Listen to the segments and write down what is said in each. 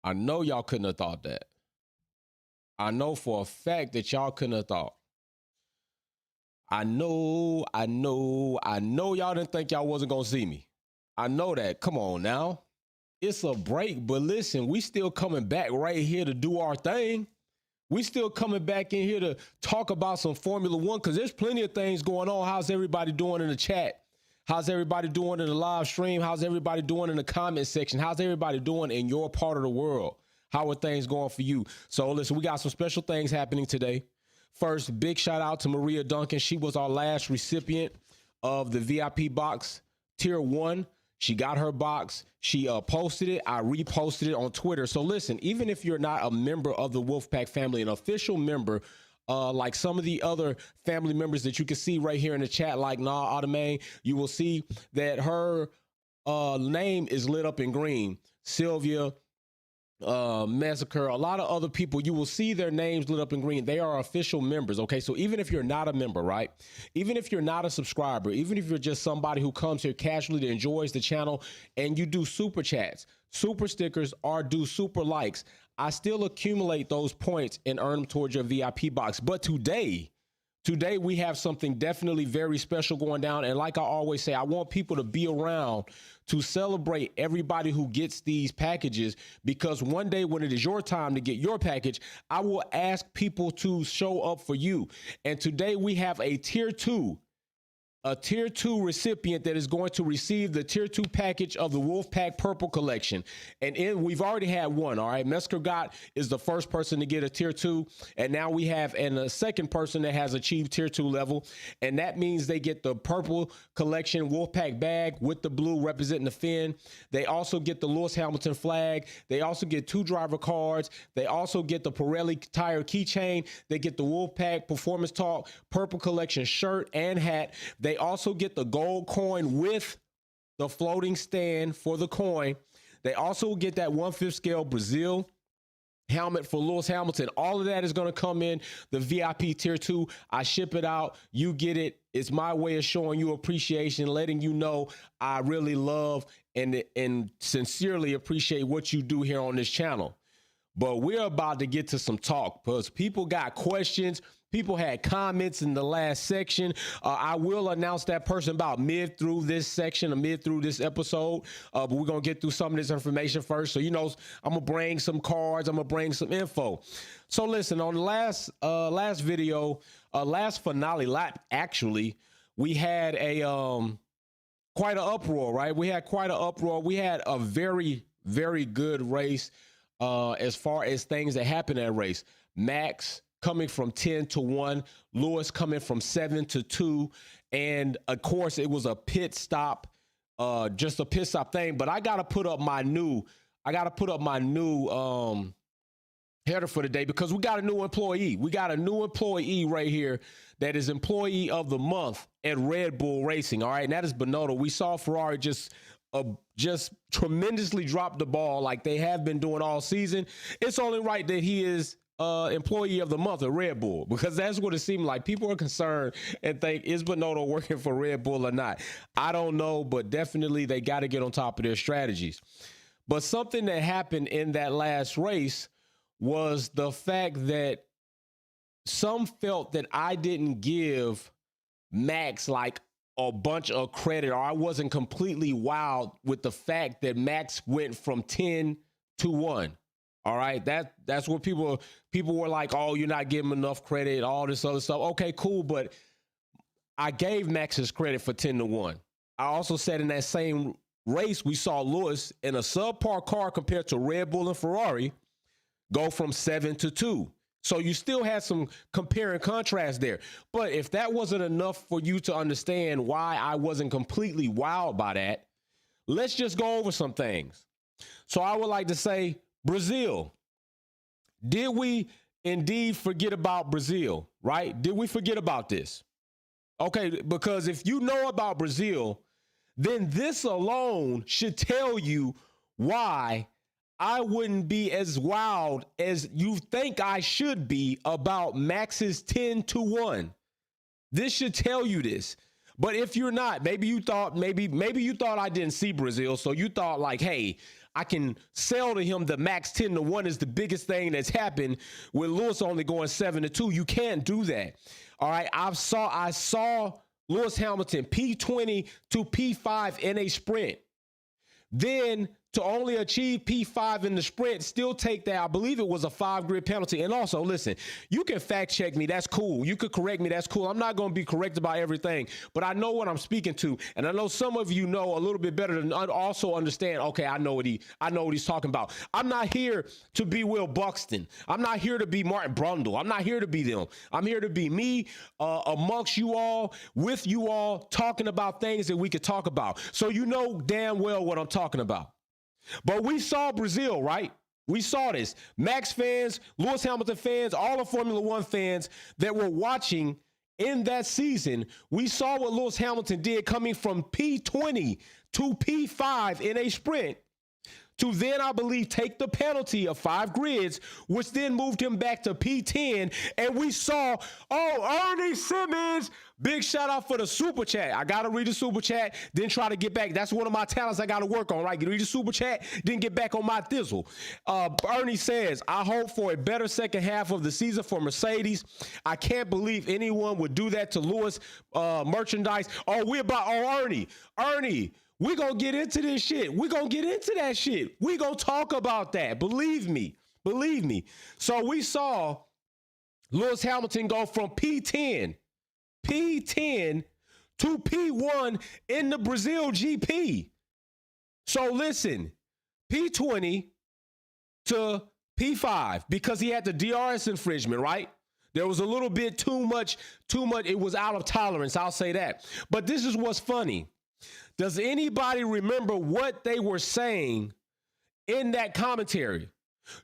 I know y'all couldn't have thought that. I know for a fact that y'all couldn't have thought. I know y'all didn't think y'all wasn't gonna see me. I know that. Come on now. It's a break, but listen, we still coming back right here to do our thing. We still coming back in here to talk about some Formula One because there's plenty of things going on. How's everybody doing in the chat? How's everybody doing in the live stream? How's everybody doing in the comment section? How's everybody doing in your part of the world? How are things going for you? So listen, we got some special things happening today. First, big shout out to Maria Duncan. She was our last recipient of the VIP box tier 1. She got her box. She posted it. I reposted it on Twitter. So listen, even if you're not a member of the Wolfpack family, an official member, like some of the other family members that you can see right here in the chat, like Nah Automane, you will see that her name is lit up in green. Sylvia, Massacre, a lot of other people, you will see their names lit up in green. They are official members, okay? So even if you're not a member, right? Even if you're not a subscriber, even if you're just somebody who comes here casually that enjoys the channel and you do super chats, super stickers, or do super likes, I still accumulate those points and earn them towards your VIP box. But today we have something definitely very special going down. And like I always say, I want people to be around to celebrate everybody who gets these packages, because one day when it is your time to get your package, I will ask people to show up for you. And today we have a tier 2 recipient that is going to receive the tier 2 package of the Wolfpack Purple Collection. And we've already had one, all right? Mesker is the first person to get a tier 2. And now we have a second person that has achieved tier 2 level. And that means they get the Purple Collection Wolfpack bag with the blue representing the fin. They also get the Lewis Hamilton flag. They also get 2 driver cards. They also get the Pirelli tire keychain. They get the Wolfpack Performance Talk Purple Collection shirt and hat. They also get the gold coin with the floating stand for the coin. They also get that 1/5 scale Brazil helmet for Lewis Hamilton. All of that is going to come in the VIP tier 2. I ship it out. You get it. It's my way of showing you appreciation, letting you know I really love and sincerely appreciate what you do here on this channel. But we're about to get to some talk because people got questions. People had comments in the last section. I will announce that person about mid through this section or mid through this episode. But we're going to get through some of this information first. So, you know, I'm going to bring some cards. I'm going to bring some info. So listen, on the last video, last finale lap, actually, we had quite an uproar, right? We had quite an uproar. We had a very, very good race as far as things that happened at race. Max coming from 10 to 1, Lewis coming from 7 to 2, and of course it was a pit stop, just a pit stop thing. But I gotta put up my new header for the day because we got a new employee. We got a new employee right here that is employee of the month at Red Bull Racing. All right, and that is Bonotto. We saw Ferrari just tremendously drop the ball like they have been doing all season. It's only right that he is employee of the month at Red Bull, because that's what it seemed like. People are concerned and think, is Bonotto working for Red Bull or not? I don't know, but definitely they got to get on top of their strategies. But something that happened in that last race was the fact that some felt that I didn't give Max like a bunch of credit, or I wasn't completely wowed with the fact that Max went from 10 to 1. All right, that's what people were like, oh, you're not giving enough credit, all this other stuff. Okay, cool, but I gave Max his credit for 10 to 1. I also said in that same race, we saw Lewis in a subpar car compared to Red Bull and Ferrari go from 7 to 2. So you still had some compare and contrast there. But if that wasn't enough for you to understand why I wasn't completely wowed by that, let's just go over some things. So I would like to say, Brazil. Did we indeed forget about Brazil, right? Did we forget about this? Okay, because if you know about Brazil, then this alone should tell you why I wouldn't be as wild as you think I should be about Max's 10 to 1. This should tell you this. But if you're not, maybe you thought I didn't see Brazil, so you thought like, hey, I can sell to him the max 10-1 is the biggest thing that's happened with Lewis only going 7-2. You can't do that. All right. I saw Lewis Hamilton P20 to P5 in a sprint. Then to only achieve P5 in the sprint, still take that. I believe it was a 5-grid penalty. And also, listen, you can fact check me. That's cool. You could correct me. That's cool. I'm not going to be corrected by everything, but I know what I'm speaking to. And I know some of you know a little bit better than also understand. Okay, I know what he's talking about. I'm not here to be Will Buxton. I'm not here to be Martin Brundle. I'm not here to be them. I'm here to be me amongst you all, with you all, talking about things that we could talk about. So you know damn well what I'm talking about. But we saw Brazil, right? We saw this. Max fans, Lewis Hamilton fans, all the Formula One fans that were watching in that season, we saw what Lewis Hamilton did coming from P20 to P5 in a sprint to then, I believe, take the penalty of 5 grids, which then moved him back to P10. And we saw, Ernie Simmons, big shout out for the super chat. I got to read the super chat, then try to get back. That's one of my talents I got to work on, right? Read the super chat, then get back on my thizzle. Ernie says, I hope for a better second half of the season for Mercedes. I can't believe anyone would do that to Lewis merchandise. Ernie, we're going to get into this shit. We're going to get into that shit. We're going to talk about that. Believe me. So we saw Lewis Hamilton go from P10 to P1 in the Brazil GP. So listen, P20 to P5 because he had the DRS infringement, right? There was a little bit too much. It was out of tolerance. I'll say that. But this is what's funny. Does anybody remember what they were saying in that commentary?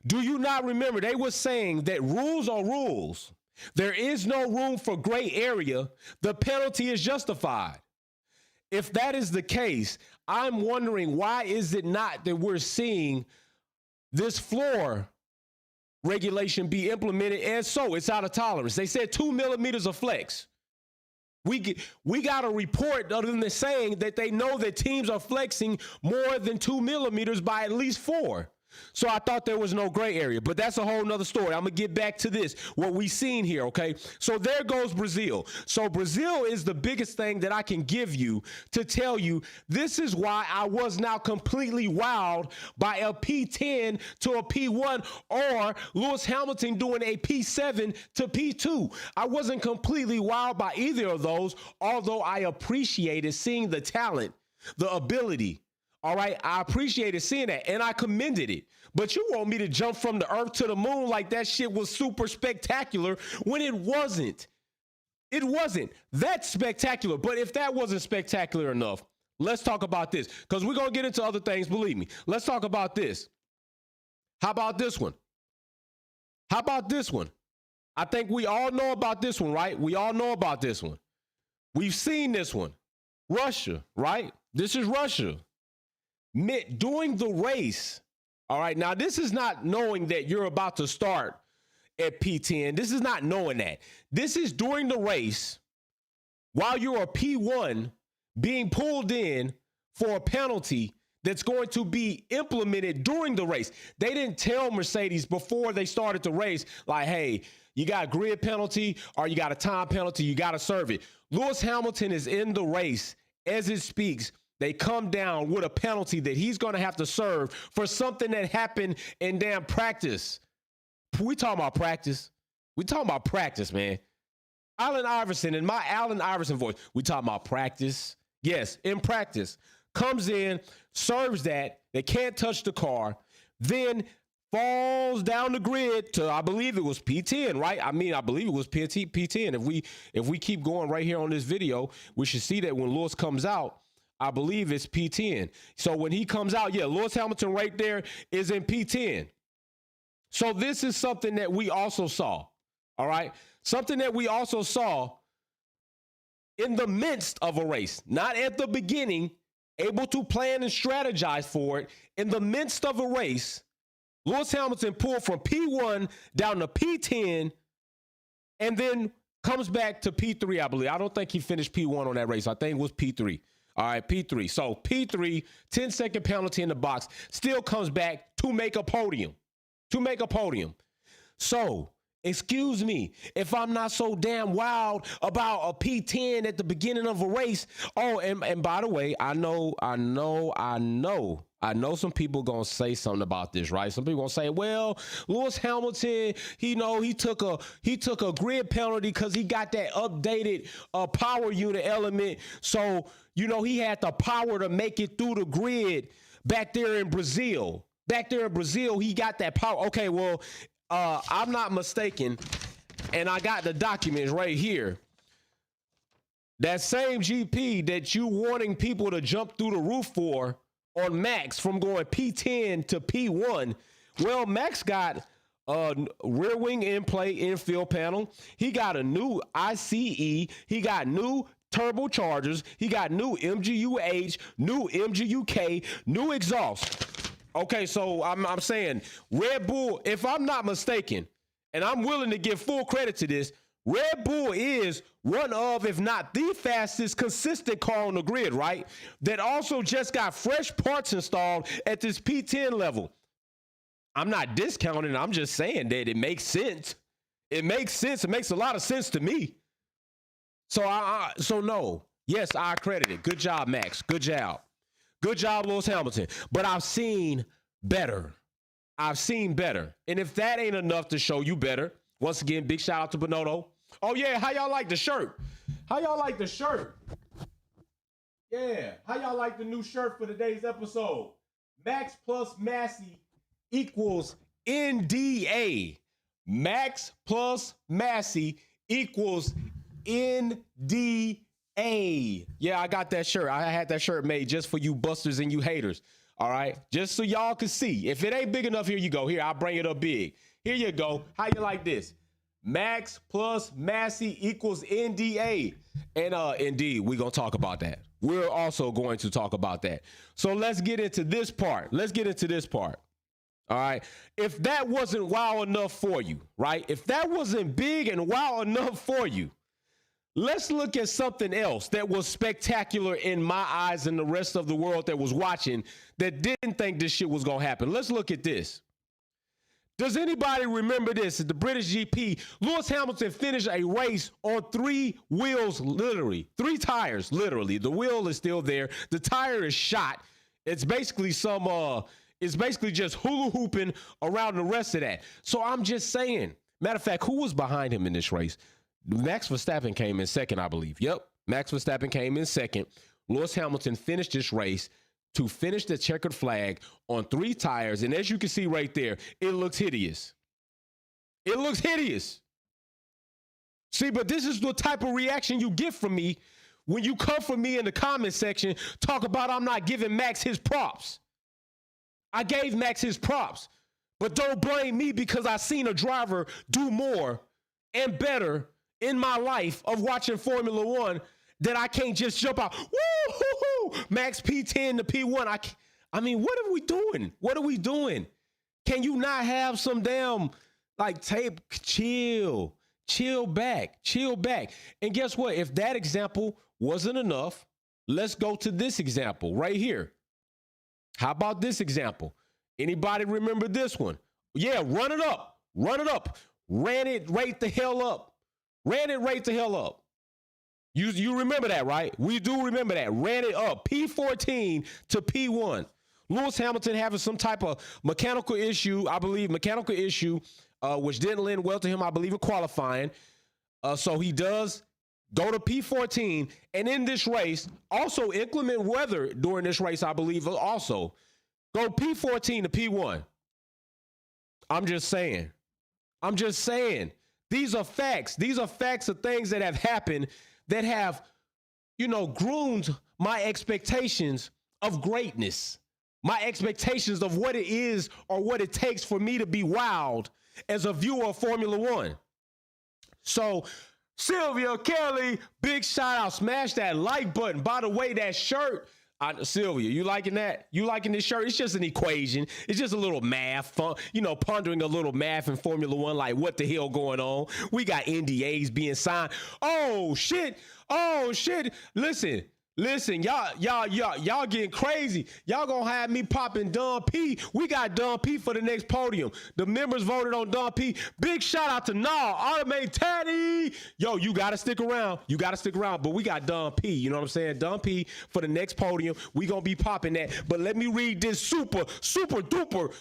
Do you not remember? They were saying that rules are rules. There is no room for gray area. The penalty is justified. If that is the case, I'm wondering why is it not that we're seeing this floor regulation be implemented, and so it's out of tolerance. They said 2 millimeters of flex. We got a report other than saying that they know that teams are flexing more than 2 millimeters by at least 4. So I thought there was no gray area, but that's a whole nother story. I'm going to get back to this, what we seen here, okay? So there goes Brazil. So Brazil is the biggest thing that I can give you to tell you this is why I was now completely wowed by a P10 to a P1 or Lewis Hamilton doing a P7 to P2. I wasn't completely wowed by either of those, although I appreciated seeing the talent, the ability. All right, I appreciated seeing that, and I commended it. But you want me to jump from the earth to the moon like that shit was super spectacular when it wasn't. It wasn't that spectacular. But if that wasn't spectacular enough, let's talk about this, because we're going to get into other things, believe me. Let's talk about this. How about this one? I think we all know about this one, right? We all know about this one. We've seen this one. Russia, right? This is Russia. During the race, all right, now this is not knowing that you're about to start at P10. This is not knowing that. This is during the race while you're a P1 being pulled in for a penalty that's going to be implemented during the race. They didn't tell Mercedes before they started the race, like, hey, you got a grid penalty or you got a time penalty, you got to serve it. Lewis Hamilton is in the race as it speaks. They come down with a penalty that he's going to have to serve for something that happened in damn practice. We talking about practice. We talking about practice, man. Allen Iverson, in my Allen Iverson voice, we talking about practice. Yes, in practice. Comes in, serves that. They can't touch the car. Then falls down the grid to, I believe it was P10, right? I believe it was P10. If we keep going right here on this video, we should see that when Lewis comes out, I believe it's P10. So when he comes out, yeah, Lewis Hamilton right there is in P10. So this is something that we also saw, all right? Something that we also saw in the midst of a race, not at the beginning, able to plan and strategize for it. In the midst of a race, Lewis Hamilton pulled from P1 down to P10 and then comes back to P3, I believe. I don't think he finished P1 on that race. I think it was P3. All right, P3. So P3, 10-second penalty in the box, still comes back to make a podium. So, excuse me, if I'm not so damn wild about a P10 at the beginning of a race. Oh, and by the way, I know some people gonna say something about this, right? Some people gonna say, well, Lewis Hamilton, he took a grid penalty because he got that updated power unit element. So, he had the power to make it through the grid back there in Brazil. He got that power. Okay, well, I'm not mistaken, and I got the documents right here. That same GP that you wanting people to jump through the roof for on Max from going P10 to P1, well, Max got a rear wing infield panel. He got a new ICE. He got new turbochargers. He got new MGU-H, new MGU-K, new exhaust. Okay, so I'm saying Red Bull, if I'm not mistaken, and I'm willing to give full credit to this, Red Bull is one of, if not the fastest, consistent car on the grid, right? That also just got fresh parts installed at this P10 level. I'm not discounting, I'm just saying that it makes sense. It makes sense. It makes a lot of sense to me. So no. Yes, I credit it. Good job, Max. Good job. Good job, Lewis Hamilton. But I've seen better. And if that ain't enough to show you better, once again, big shout out to Bonotto. Oh, yeah. How y'all like the shirt? Yeah. How y'all like the new shirt for today's episode? Max plus Massey equals NDA. Max plus Massey equals NDA. Yeah, I got that shirt. I had that shirt made just for you busters and you haters. All right. Just so y'all can see. If it ain't big enough, here you go. Here, I'll bring it up big. Here you go. How you like this? Max plus Massey equals NDA. And indeed, we're going to talk about that. We're also going to talk about that. So let's get into this part. All right. If that wasn't wow enough for you, right? If that wasn't big and wow enough for you, let's look at something else that was spectacular in my eyes and the rest of the world that was watching that didn't think this shit was going to happen. Let's look at this. Does anybody remember this? At the British GP, Lewis Hamilton finished a race on 3 wheels, literally. 3 tires, literally. The wheel is still there. The tire is shot. It's basically just hula hooping around the rest of that. So I'm just saying, matter of fact, who was behind him in this race? Max Verstappen came in second, I believe. Yep, Max Verstappen came in second. Lewis Hamilton finished this race to finish the checkered flag on 3 tires. And as you can see right there, it looks hideous. See, but this is the type of reaction you get from me when you come for me in the comment section, talk about I'm not giving Max his props. I gave Max his props, but don't blame me because I seen a driver do more and better in my life of watching Formula One that I can't just jump out. Woo-hoo-hoo! Max P10 to P1. I mean, what are we doing? Can you not have some damn tape? Chill back. And guess what? If that example wasn't enough, let's go to this example right here. How about this example? Anybody remember this one? Yeah, run it up. Ran it right the hell up. You remember that, right? We do remember that. Ran it up. P14 to P1. Lewis Hamilton having some type of mechanical issue, which didn't lend well to him, I believe, in qualifying. So he does go to P14. And in this race, also inclement weather during this race, I believe, also. Go P14 to P1. I'm just saying. These are facts. These are facts of things that have happened that have, groomed my expectations of greatness, my expectations of what it is or what it takes for me to be wowed as a viewer of Formula One. So, Sylvia Kelly, big shout out. Smash that like button. By the way, that shirt, Sylvia, you liking that? You liking this shirt? It's just an equation. It's just a little math, pondering a little math in Formula One, like what the hell going on? We got NDAs being signed. Oh, shit. Listen, Listen, y'all getting crazy. Y'all gonna have me popping Don P. We got Don P for the next podium. The members voted on Don P. Big shout out to Nah, Automate Teddy. Yo, you gotta stick around. You gotta stick around. But we got Don P. You know what I'm saying? Don P for the next podium. We gonna be popping that. But let me read this super duper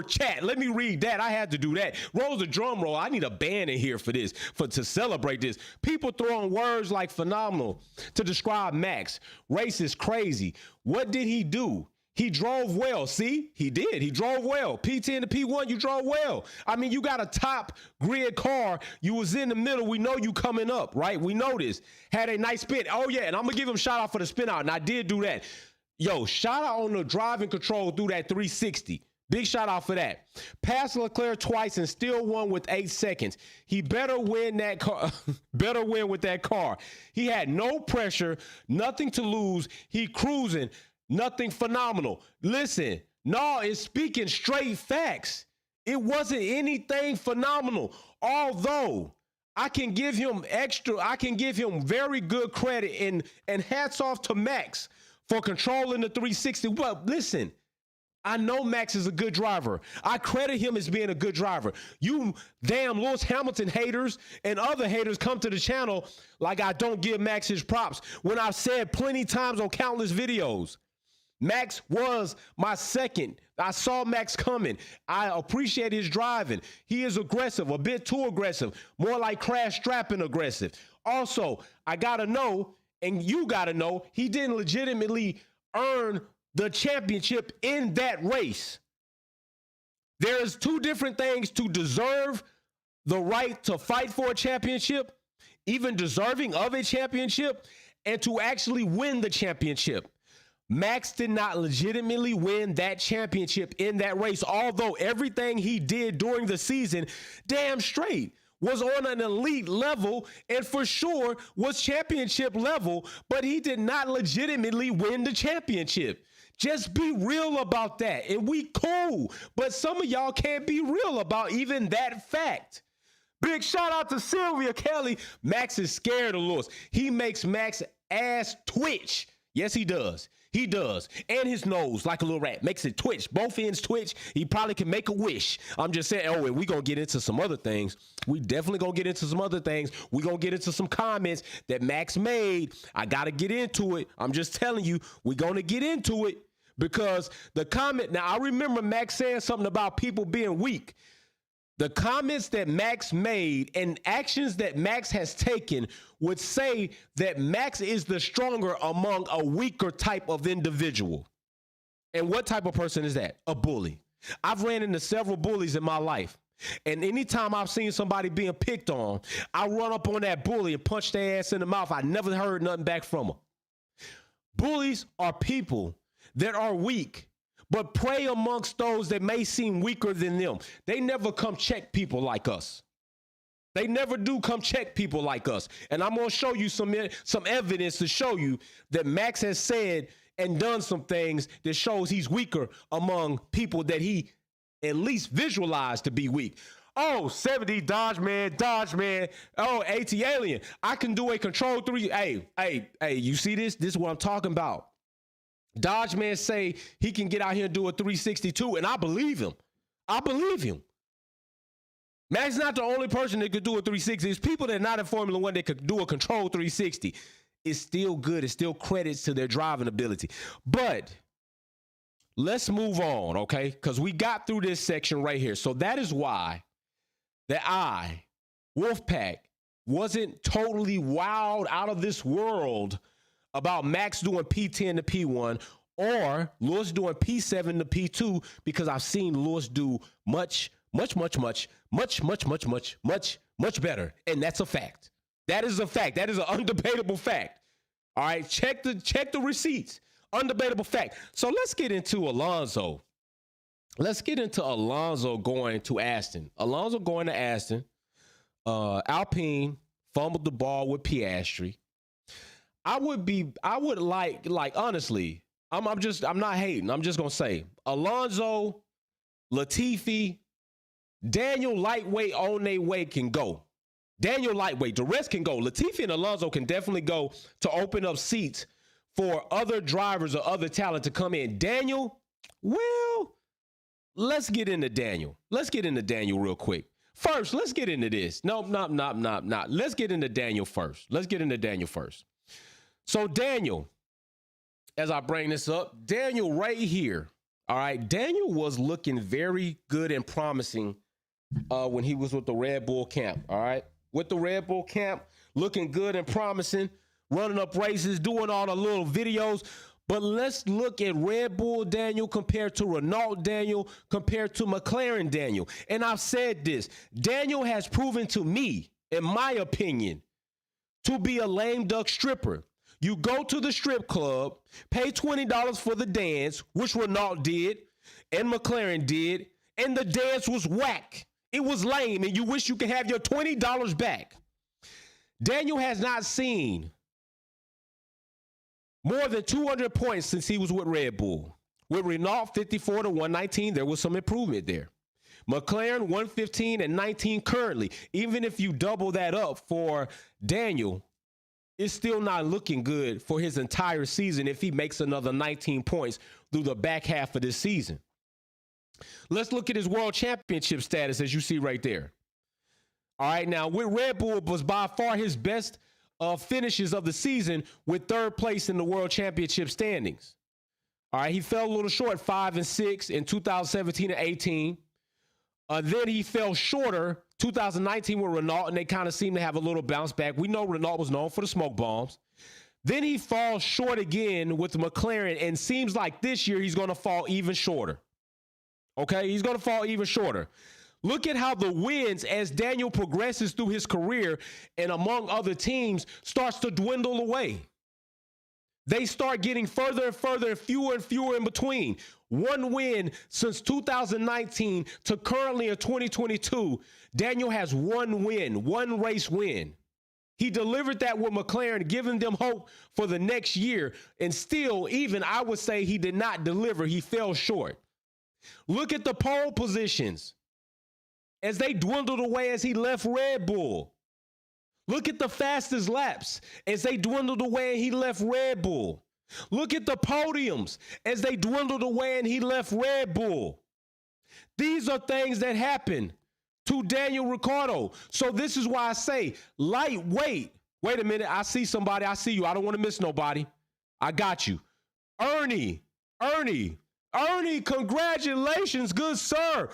chat. Let me read that. I had to do that. Roll the drum roll. I need a band in here for this, to celebrate this. People throwing words like phenomenal to describe Max. Race is crazy. What did he do? He drove well. See, he did. He drove well. P10 to P1, you drove well. I mean, you got a top grid car. You was in the middle. We know you coming up, right? We know this. Had a nice spin. Oh, yeah, and I'm going to give him shout out for the spin out, and I did do that. Yo, shout out on the driving control through that 360. Big shout out for that. Passed Leclerc twice and still won with 8 seconds. He better win that car. Better win with that car. He had no pressure, nothing to lose. He cruising, nothing phenomenal. Listen, Nah is speaking straight facts. It wasn't anything phenomenal. Although I can give him very good credit and hats off to Max for controlling the 360. But listen, I know Max is a good driver. I credit him as being a good driver. You damn Lewis Hamilton haters and other haters come to the channel like I don't give Max his props when I've said plenty times on countless videos. Max was my second. I saw Max coming. I appreciate his driving. He is aggressive, a bit too aggressive, more like Crash Strapping aggressive. Also, I got to know, and you got to know, he didn't legitimately earn the championship in that race. There's two different things: to deserve the right to fight for a championship, even deserving of a championship, and to actually win the championship. Max did not legitimately win that championship in that race, although everything he did during the season, damn straight, was on an elite level and for sure was championship level, but he did not legitimately win the championship. Just be real about that, and we cool. But some of y'all can't be real about even that fact. Big shout out to Sylvia Kelly. Max is scared of Lewis. He makes Max ass twitch. Yes, he does. He does. And his nose, like a little rat, makes it twitch. Both ends twitch. He probably can make a wish. I'm just saying, oh, and we going to get into some other things. We definitely going to get into some other things. We going to get into some comments that Max made. I got to get into it. I'm just telling you, we going to get into it because the comment, now I remember Max saying something about people being weak. The comments that Max made and actions that Max has taken would say that Max is the stronger among a weaker type of individual. And what type of person is that? A bully. I've ran into several bullies in my life. And anytime I've seen somebody being picked on, I run up on that bully and punch their ass in the mouth. I never heard nothing back from them. Bullies are people that are weak, but prey amongst those that may seem weaker than them. They never come check people like us. They never do come check people like us. And I'm going to show you some evidence to show you that Max has said and done some things that shows he's weaker among people that he at least visualized to be weak. Oh, 70 Dodge man. Oh, AT Alien. I can do a control 3. Hey, you see this? This is what I'm talking about. Dodge man say he can get out here and do a 362, and I believe him. Max not the only person that could do a 360. It's people that are not in Formula One that could do a control 360. It's still good. It's still credits to their driving ability. But let's move on, okay? Because we got through this section right here. So that is why that I, Wolfpack, wasn't totally wowed out of this world about Max doing P10 to P1 or Lewis doing P7 to P2, because I've seen Lewis do much better. And that's a fact. That is a fact. That is an undebatable fact. All right, check the receipts. Undebatable fact. So let's get into Alonso. Going to Aston. Alonso going to Aston. Alpine fumbled the ball with Piastri. I would like honestly, I'm not hating. I'm just gonna say Alonso, Latifi, Daniel lightweight on their way can go. Daniel lightweight. The rest can go. Latifi and Alonso can definitely go to open up seats for other drivers or other talent to come in. Daniel, well, let's get into Daniel. Let's get into Daniel real quick. First, let's get into this. No. Let's get into Daniel first. So Daniel, as I bring this up, Daniel right here. All right, Daniel was looking very good and promising when he was with the Red Bull camp. All right, with the Red Bull camp, looking good and promising, running up races, doing all the little videos. But let's look at Red Bull Daniel compared to Renault Daniel, compared to McLaren Daniel. And I've said this, Daniel has proven to me, in my opinion, to be a lame duck stripper. You go to the strip club, pay $20 for the dance, which Renault did and McLaren did, and the dance was whack. It was lame, and you wish you could have your $20 back. Daniel has not seen more than 200 points since he was with Red Bull. With Renault, 54 to 119, there was some improvement there. McLaren, 115 and 19 currently. Even if you double that up for Daniel, it's still not looking good for his entire season if he makes another 19 points through the back half of this season. Let's look at his world championship status, as you see right there. All right, now with Red Bull was by far his best finishes of the season, with third place in the world championship standings. All right, he fell a little short, 5 and 6 in 2017 and 18. Then he fell shorter 2019 with Renault, and they kind of seemed to have a little bounce back. We know Renault was known for the smoke bombs. Then he falls short again with McLaren, and seems like this year he's going to fall even shorter. Okay, he's going to fall even shorter. Look at how the wins, as Daniel progresses through his career and among other teams, starts to dwindle away. They start getting further and further and fewer in between. One win since 2019 to currently in 2022. Daniel has one win, one race win. He delivered that with McLaren, giving them hope for the next year. And still, even I would say he did not deliver. He fell short. Look at the pole positions as they dwindled away as he left Red Bull. Look at the fastest laps as they dwindled away and he left Red Bull. Look at the podiums as they dwindled away and he left Red Bull. These are things that happen to Daniel Ricciardo. So this is why I say lightweight. Wait a minute. I see somebody. I see you. I don't want to miss nobody. I got you. Ernie, congratulations, good sir.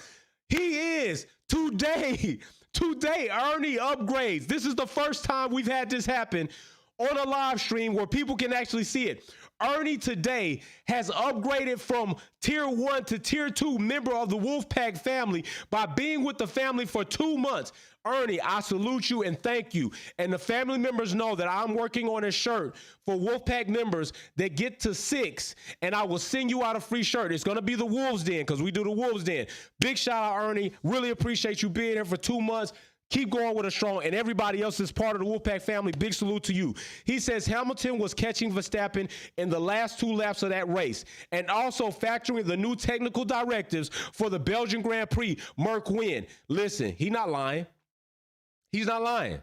He is today, Ernie upgrades. This is the first time we've had this happen on a live stream where people can actually see it. Ernie today has upgraded from tier 1 to tier 2 member of the Wolfpack family by being with the family for 2 months. Ernie, I salute you and thank you. And the family members know that I'm working on a shirt for Wolfpack members that get to 6, and I will send you out a free shirt. It's going to be the Wolves Den, because we do the Wolves Den. Big shout out, Ernie. Really appreciate you being here for 2 months. Keep going with a strong, and everybody else is part of the Wolfpack family. Big salute to you. He says Hamilton was catching Verstappen in the last 2 laps of that race, and also factoring the new technical directives for the Belgian Grand Prix, Merc win. Listen, he's not lying. He's not lying.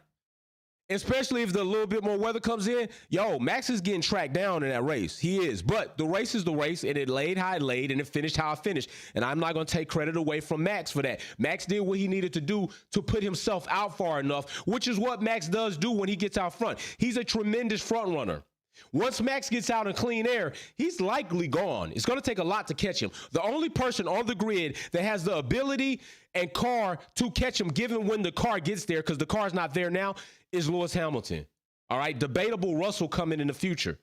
Especially if the little bit more weather comes in. Yo, Max is getting tracked down in that race. He is. But the race is the race, and it laid how it laid, and it finished how it finished. And I'm not going to take credit away from Max for that. Max did what he needed to do to put himself out far enough, which is what Max does do when he gets out front. He's a tremendous front runner. Once Max gets out in clean air, he's likely gone. It's going to take a lot to catch him. The only person on the grid that has the ability and car to catch him, given when the car gets there, because the car's not there now, is Lewis Hamilton. All right, debatable Russell coming in the future.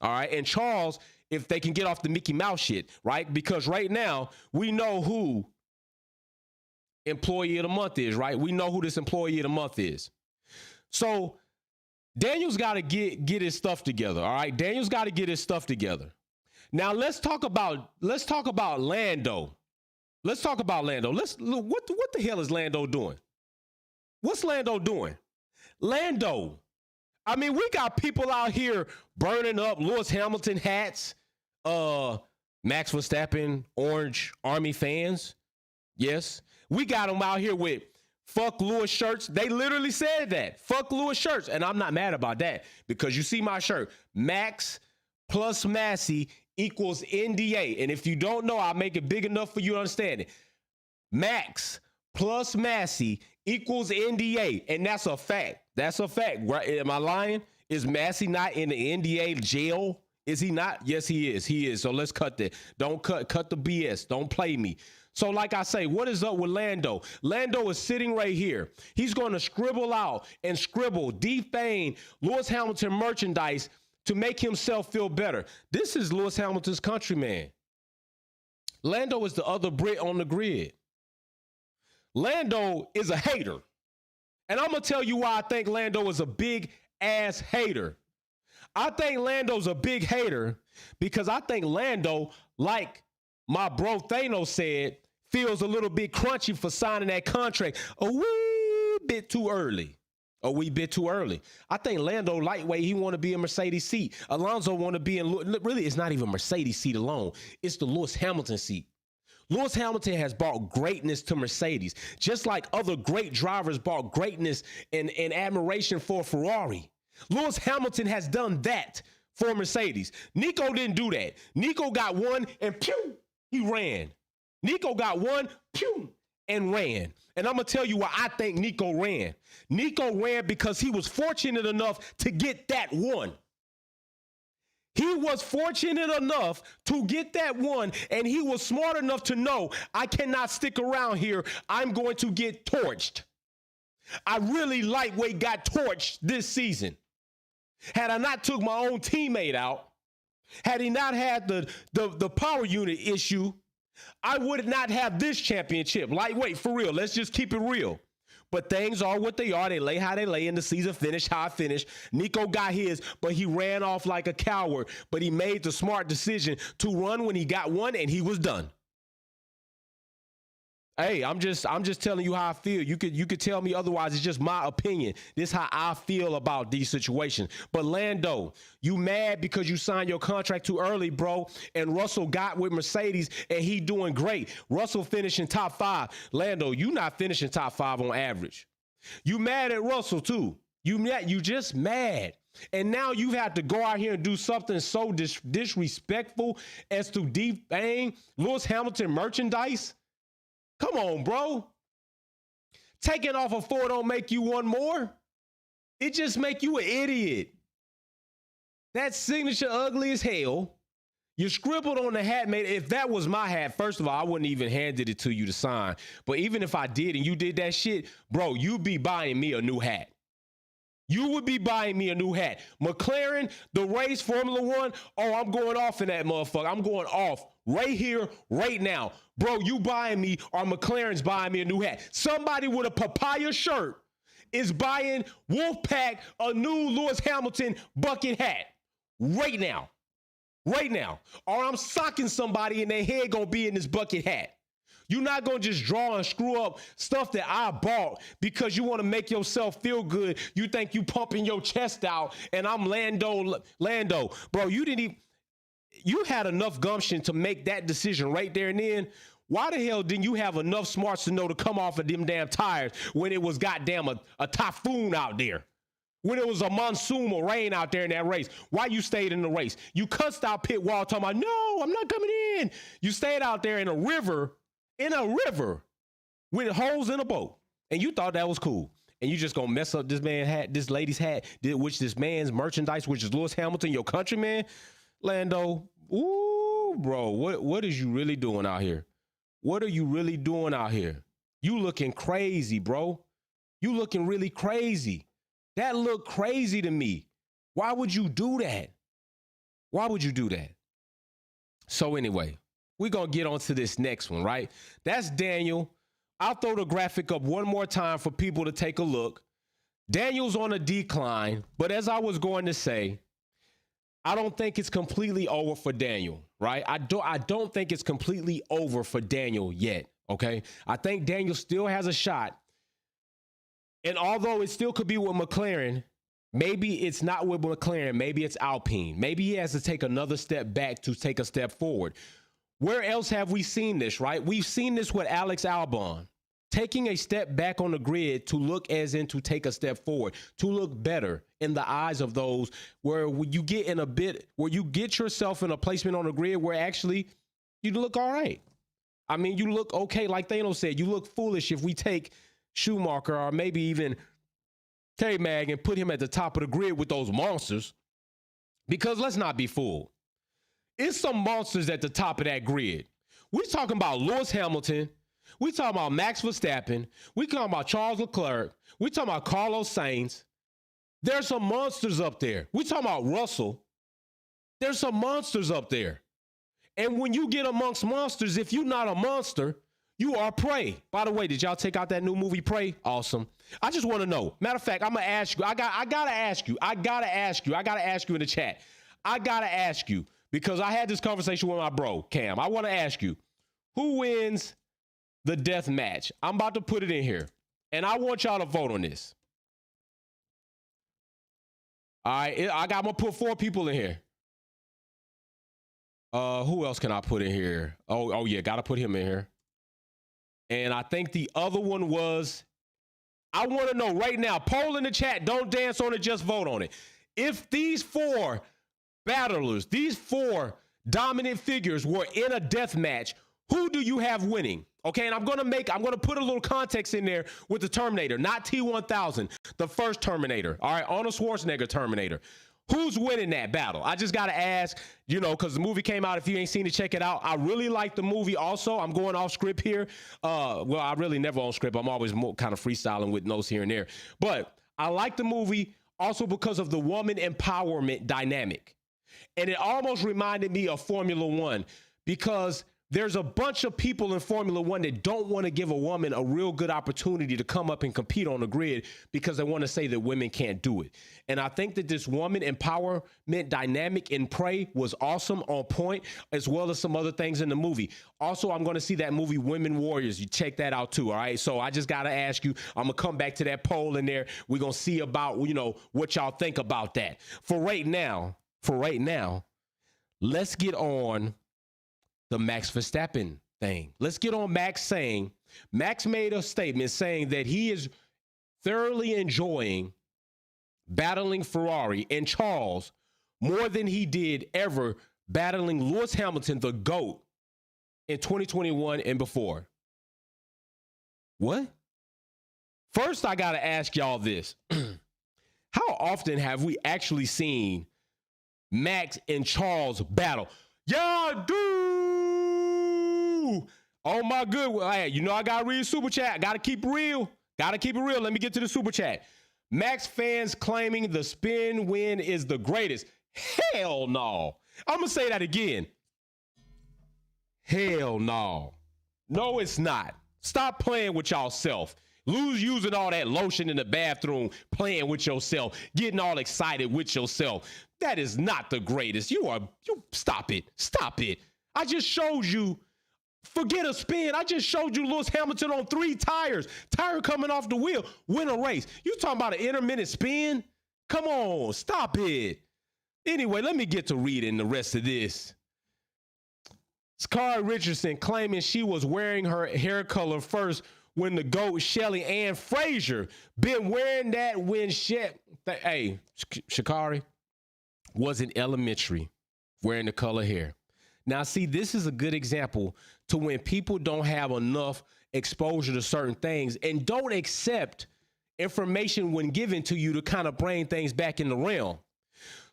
All right, and Charles, if they can get off the Mickey Mouse shit, right? Because right now, we know who employee of the month is, right? We know who this employee of the month is. So Daniel's got to get his stuff together, all right? Daniel's got to get his stuff together. Now let's talk about Lando. Let's talk about Lando. What the hell is Lando doing? What's Lando doing? Lando. I mean, we got people out here burning up Lewis Hamilton hats, Max Verstappen, Orange Army fans. Yes. We got them out here with Fuck Lewis shirts. They literally said that. Fuck Lewis shirts. And I'm not mad about that because you see my shirt. Max plus Massey equals NDA. And if you don't know, I'll make it big enough for you to understand it. Max plus Massey equals NDA. And that's a fact. That's a fact. Right? Am I lying? Is Massey not in the NDA jail? Is he not? Yes, he is. He is. So let's cut that. Don't cut the BS. Don't play me. So like I say, what is up with Lando? Lando is sitting right here. He's going to scribble out and scribble, defame Lewis Hamilton merchandise to make himself feel better. This is Lewis Hamilton's countryman. Lando is the other Brit on the grid. Lando is a hater. And I'm going to tell you why I think Lando is a big ass hater. I think Lando's a big hater because I think Lando, like my bro Thanos said, feels a little bit crunchy for signing that contract a wee bit too early. A wee bit too early. I think Lando lightweight, he want to be in Mercedes seat. Alonso want to be in, really, it's not even Mercedes seat alone. It's the Lewis Hamilton seat. Lewis Hamilton has brought greatness to Mercedes, just like other great drivers brought greatness and admiration for Ferrari. Lewis Hamilton has done that for Mercedes. Nico didn't do that. Nico got one and pew, he ran. Nico got one, pew, and ran. And I'm going to tell you why I think Nico ran. Nico ran because he was fortunate enough to get that one. He was fortunate enough to get that one, and he was smart enough to know, I cannot stick around here. I'm going to get torched. I really lightweight got torched this season. Had I not took my own teammate out, had he not had the power unit issue, I would not have this championship. Lightweight, for real. Let's just keep it real. But things are what they are. They lay how they lay, and the season finished how I finished. Nico got his, but he ran off like a coward. But he made the smart decision to run when he got one, and he was done. Hey, I'm just telling you how I feel. You could tell me otherwise. It's just my opinion. This is how I feel about these situations. But Lando, you mad because you signed your contract too early, bro. And Russell got with Mercedes and he doing great. Russell finishing top 5. Lando, you not finishing top 5 on average. You mad at Russell too. You just mad. And now you have to go out here and do something so disrespectful as to defame Lewis Hamilton merchandise. Come on, bro. Taking off a 4 don't make you one more. It just make you an idiot. That signature ugly as hell. You scribbled on the hat, mate. If that was my hat, first of all, I wouldn't even handed it to you to sign. But even if I did and you did that shit, bro, you'd be buying me a new hat. You would be buying me a new hat. McLaren, the race, Formula One, oh, I'm going off in that motherfucker. I'm going off right here, right now. Bro, you buying me or McLaren's buying me a new hat. Somebody with a papaya shirt is buying Wolfpack a new Lewis Hamilton bucket hat right now. Right now. Or I'm socking somebody and their head gonna be in this bucket hat. You're not going to just draw and screw up stuff that I bought because you want to make yourself feel good. You think you pumping your chest out and I'm Lando. Bro, you had enough gumption to make that decision right there and then. Why the hell didn't you have enough smarts to know to come off of them damn tires when it was goddamn a typhoon out there? When it was a monsoon or rain out there in that race? Why you stayed in the race? You cussed out pit wall talking about, no, I'm not coming in. You stayed out there in a river with holes in a boat. And you thought that was cool. And you just gonna mess up this man's hat, this lady's hat, which this man's merchandise, which is Lewis Hamilton, your countryman. Lando, ooh, bro, what is you really doing out here? What are you really doing out here? You looking crazy, bro. You looking really crazy. That looked crazy to me. Why would you do that? Why would you do that? So anyway, we're going to get on to this next one, right? That's Daniel. I'll throw the graphic up one more time for people to take a look. Daniel's on a decline, but as I was going to say, I don't think it's completely over for Daniel, right? I don't think it's completely over for Daniel yet, okay? I think Daniel still has a shot. And although it still could be with McLaren, maybe it's not with McLaren. Maybe it's Alpine. Maybe he has to take another step back to take a step forward. Where else have we seen this, right? We've seen this with Alex Albon. taking a step back on the grid to look as in to take a step forward, to look better in the eyes of those where you get in a bit, where you get yourself in a placement on the grid where actually you look all right. I mean, you look okay. Like Thanos said, you look foolish if we take Schumacher or maybe even K-Mag and put him at the top of the grid with those monsters. Because let's not be fooled. It's some monsters at the top of that grid. We're talking about Lewis Hamilton. We talking about Max Verstappen. We talking about Charles Leclerc. We talking about Carlos Sainz. There's some monsters up there. We talking about Russell. There's some monsters up there. And when you get amongst monsters, if you're not a monster, you are prey. By the way, did y'all take out that new movie Prey? Awesome. I just want to know. Matter of fact, I'm gonna ask you. I gotta ask you. I gotta ask you in the chat. I gotta ask you because I had this conversation with my bro Cam. I want to ask you, who wins the death match? I'm about to put it in here, and I want y'all to vote on this. All right, I'm gonna put 4 people in here. Who else can I put in here? Oh yeah, gotta put him in here. And I think the other one was, I want to know right now, poll in the chat, don't dance on it, just vote on it. If these 4 battlers, these 4 dominant figures were in a death match, who do you have winning? Okay, and I'm gonna put a little context in there with the Terminator, not T-1000, the first Terminator. All right, Arnold Schwarzenegger Terminator. Who's winning that battle? I just gotta ask, because the movie came out. If you ain't seen it, check it out. I really like the movie also. I'm going off script here. Well, I really never on script. I'm always more kind of freestyling with notes here and there. But I like the movie also because of the woman empowerment dynamic. And it almost reminded me of Formula One because there's a bunch of people in Formula One that don't want to give a woman a real good opportunity to come up and compete on the grid because they want to say that women can't do it. And I think that this woman empowerment dynamic in Prey was awesome, on point, as well as some other things in the movie. Also, I'm going to see that movie Women Warriors. You check that out too, all right? So I just got to ask you, I'm going to come back to that poll in there. We're going to see about, what y'all think about that. For right now, let's get on the Max Verstappen thing. Let's get on Max made a statement saying that he is thoroughly enjoying battling Ferrari and Charles more than he did ever battling Lewis Hamilton, the GOAT, in 2021 and before. What? First, I got to ask y'all this. How often have we actually seen Max and Charles battle? Yeah, dude. Oh my good. Hey, I gotta read super chat. I gotta keep it real. Let me get to the super chat. Max fans claiming the spin win is the greatest. Hell no. I'm gonna say that again. Hell no. No, it's not. Stop playing with y'allself. Lose using all that lotion in the bathroom, playing with yourself, getting all excited with yourself. That is not the greatest. You stop it. Stop it. I just showed you, forget a spin. I just showed you Lewis Hamilton on 3 tires. Tire coming off the wheel, win a race. You talking about an intermittent spin? Come on, stop it. Anyway, let me get to reading the rest of this. Scar Richardson claiming she was wearing her hair color first when the GOAT Shelly Ann Frazier been wearing that when Sha'Carri was in elementary wearing the color hair. Now, see, this is a good example to when people don't have enough exposure to certain things and don't accept information when given to you to kind of bring things back in the realm.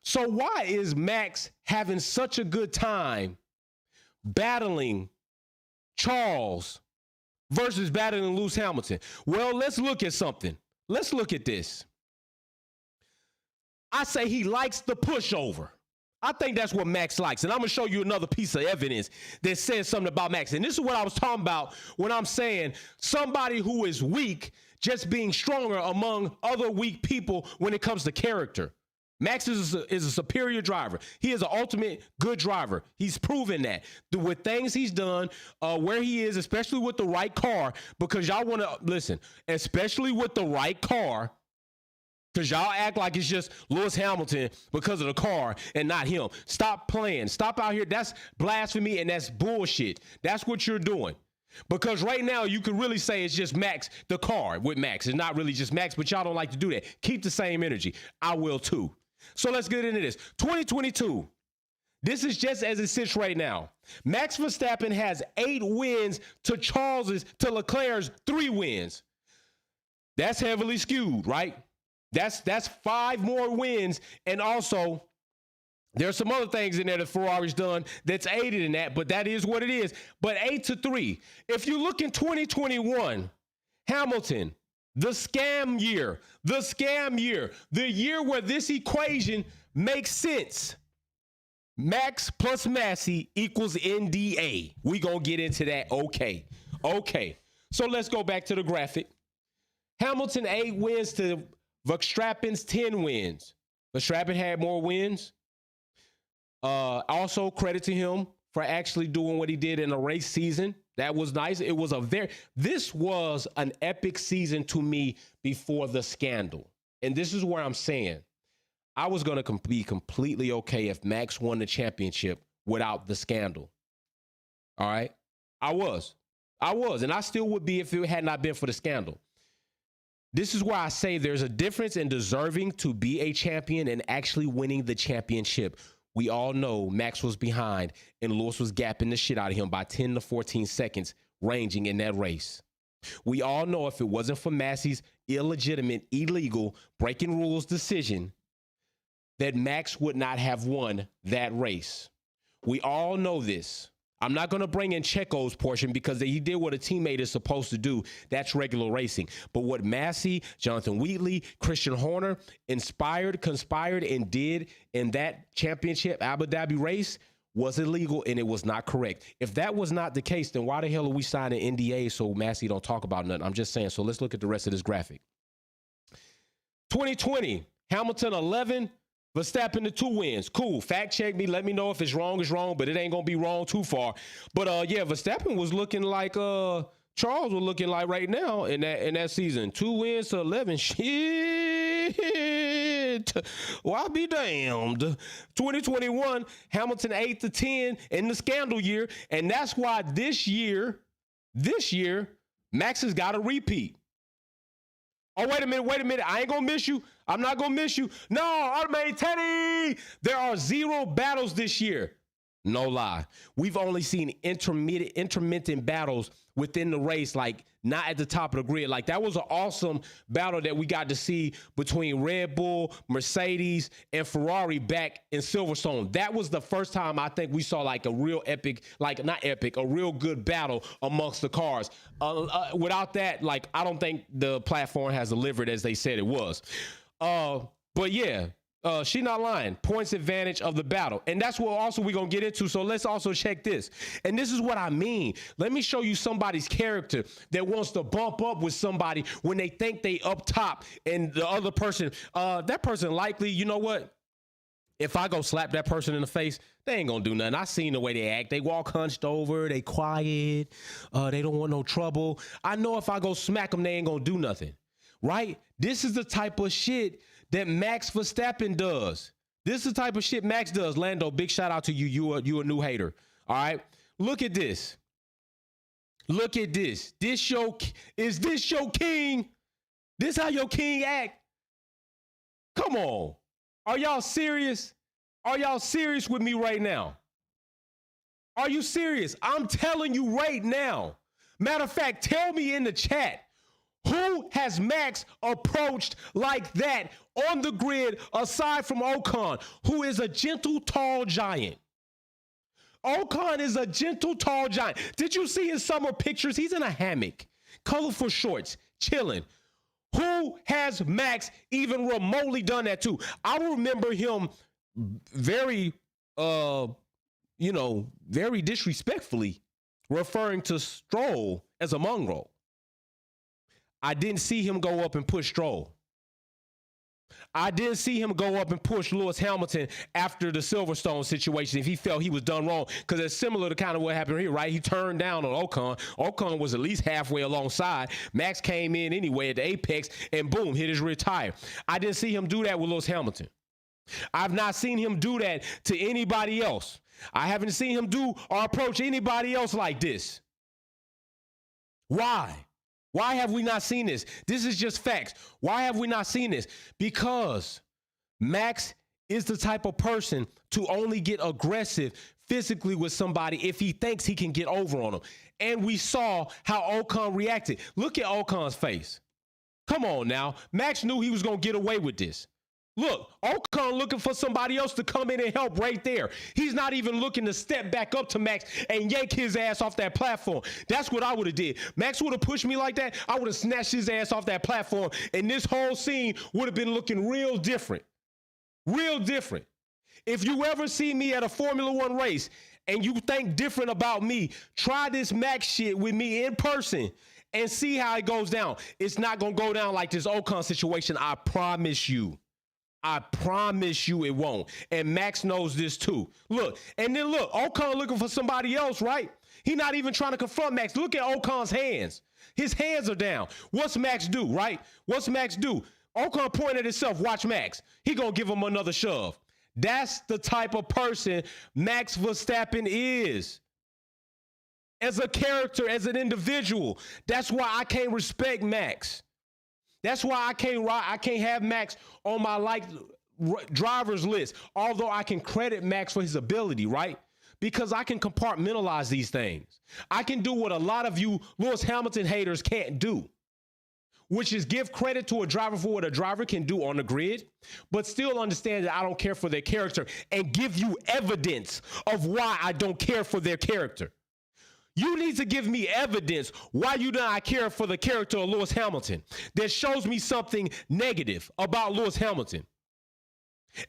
So why is Max having such a good time battling Charles versus battling Lewis Hamilton? Well, let's look at something. Let's look at this. I say he likes the pushover. I think that's what Max likes. And I'm going to show you another piece of evidence that says something about Max. And this is what I was talking about when I'm saying somebody who is weak just being stronger among other weak people when it comes to character. Max is a superior driver. He is an ultimate good driver. He's proven that with things he's done, where he is, especially with the right car, because y'all want to listen, especially with the right car, because y'all act like it's just Lewis Hamilton because of the car and not him. Stop playing. Stop out here. That's blasphemy and that's bullshit. That's what you're doing. Because right now you could really say it's just Max, the car with Max. It's not really just Max, but y'all don't like to do that. Keep the same energy. I will too. So let's get into this. 2022. This is just as it sits right now. Max Verstappen has 8 wins to Leclerc's 3 wins. That's heavily skewed, right? That's 5 more wins. And also, there's some other things in there that Ferrari's done that's aided in that, but that is what it is. But 8-3. If you look in 2021, Hamilton, the scam year, the year where this equation makes sense. Max plus Massey equals NDA. We gonna get into that. Okay. So let's go back to the graphic. Hamilton 8 wins to Verstappen's 10 wins. Verstappen had more wins. Also, credit to him for actually doing what he did in a race season. That was nice. This was an epic season to me before the scandal. And this is where I'm saying, I was going to be completely okay if Max won the championship without the scandal. All right? I was. And I still would be if it had not been for the scandal. This is why I say there's a difference in deserving to be a champion and actually winning the championship. We all know Max was behind and Lewis was gapping the shit out of him by 10 to 14 seconds, ranging in that race. We all know if it wasn't for Massey's illegitimate, illegal, breaking rules decision, that Max would not have won that race. We all know this. I'm not going to bring in Checo's portion because he did what a teammate is supposed to do. That's regular racing. But what Massey, Jonathan Wheatley, Christian Horner conspired, and did in that championship Abu Dhabi race was illegal and it was not correct. If that was not the case, then why the hell are we signing NDA so Massey don't talk about nothing? I'm just saying. So let's look at the rest of this graphic. 2020, Hamilton 11, Verstappen the 2 wins. Cool. Fact check me. Let me know if it's wrong, but it ain't going to be wrong too far. But Verstappen was looking like Charles was looking like right now in that season. 2 wins to 11. Shit. Well, I'll be damned. 2021, Hamilton 8-10 in the scandal year. And that's why this year, Max has got a repeat. Oh, wait a minute. I ain't going to miss you. I'm not going to miss you. No, Automated Teddy. There are 0 battles this year. No lie. We've only seen intermittent battles within the race, like not at the top of the grid. Like that was an awesome battle that we got to see between Red Bull, Mercedes, and Ferrari back in Silverstone. That was the first time I think we saw like a real epic, a real good battle amongst the cars. Without that, like I don't think the platform has delivered as they said it was. But yeah. She not lying. Points advantage of the battle. And that's what also we're going to get into. So let's also check this. And this is what I mean. Let me show you somebody's character that wants to bump up with somebody when they think they up top and the other person, that person likely, you know what? If I go slap that person in the face, they ain't going to do nothing. I seen the way they act. They walk hunched over. They quiet. They don't want no trouble. I know if I go smack them, they ain't going to do nothing. Right? This is the type of shit that Max Verstappen does. This is the type of shit Max does. Lando, big shout out to you. You a new hater. All right. Look at this. Look at this. Is this your king? This how your king act? Come on. Are y'all serious? Are y'all serious with me right now? Are you serious? I'm telling you right now. Matter of fact, tell me in the chat. Who has Max approached like that on the grid aside from Ocon, who is a gentle, tall giant? Ocon is a gentle, tall giant. Did you see his summer pictures? He's in a hammock, colorful shorts, chilling. Who has Max even remotely done that to? I remember him very disrespectfully referring to Stroll as a mongrel. I didn't see him go up and push Stroll. I didn't see him go up and push Lewis Hamilton after the Silverstone situation if he felt he was done wrong, because it's similar to kind of what happened here, right? He turned down on Ocon. Ocon was at least halfway alongside. Max came in anyway at the apex and boom, hit his rear tire. I didn't see him do that with Lewis Hamilton. I've not seen him do that to anybody else. I haven't seen him do or approach anybody else like this. Why? Why have we not seen this? This is just facts. Why have we not seen this? Because Max is the type of person to only get aggressive physically with somebody if he thinks he can get over on them. And we saw how Ocon reacted. Look at Ocon's face. Come on now. Max knew he was going to get away with this. Look, Ocon looking for somebody else to come in and help right there. He's not even looking to step back up to Max and yank his ass off that platform. That's what I would have did. Max would have pushed me like that. I would have snatched his ass off that platform, and this whole scene would have been looking real different. Real different. If you ever see me at a Formula One race and you think different about me, try this Max shit with me in person and see how it goes down. It's not going to go down like this Ocon situation. I promise you. I promise you it won't. And Max knows this too. Look, and then look, Ocon looking for somebody else, right? He not even trying to confront Max. Look at Ocon's hands. His hands are down. What's Max do, right? What's Max do? Ocon pointed at himself, watch Max. He gonna give him another shove. That's the type of person Max Verstappen is. As a character, as an individual. That's why I can't respect Max. That's why I can't have Max on my drivers list, although I can credit Max for his ability, right? Because I can compartmentalize these things. I can do what a lot of you Lewis Hamilton haters can't do, which is give credit to a driver for what a driver can do on the grid, but still understand that I don't care for their character and give you evidence of why I don't care for their character. You need to give me evidence why you do not care for the character of Lewis Hamilton that shows me something negative about Lewis Hamilton.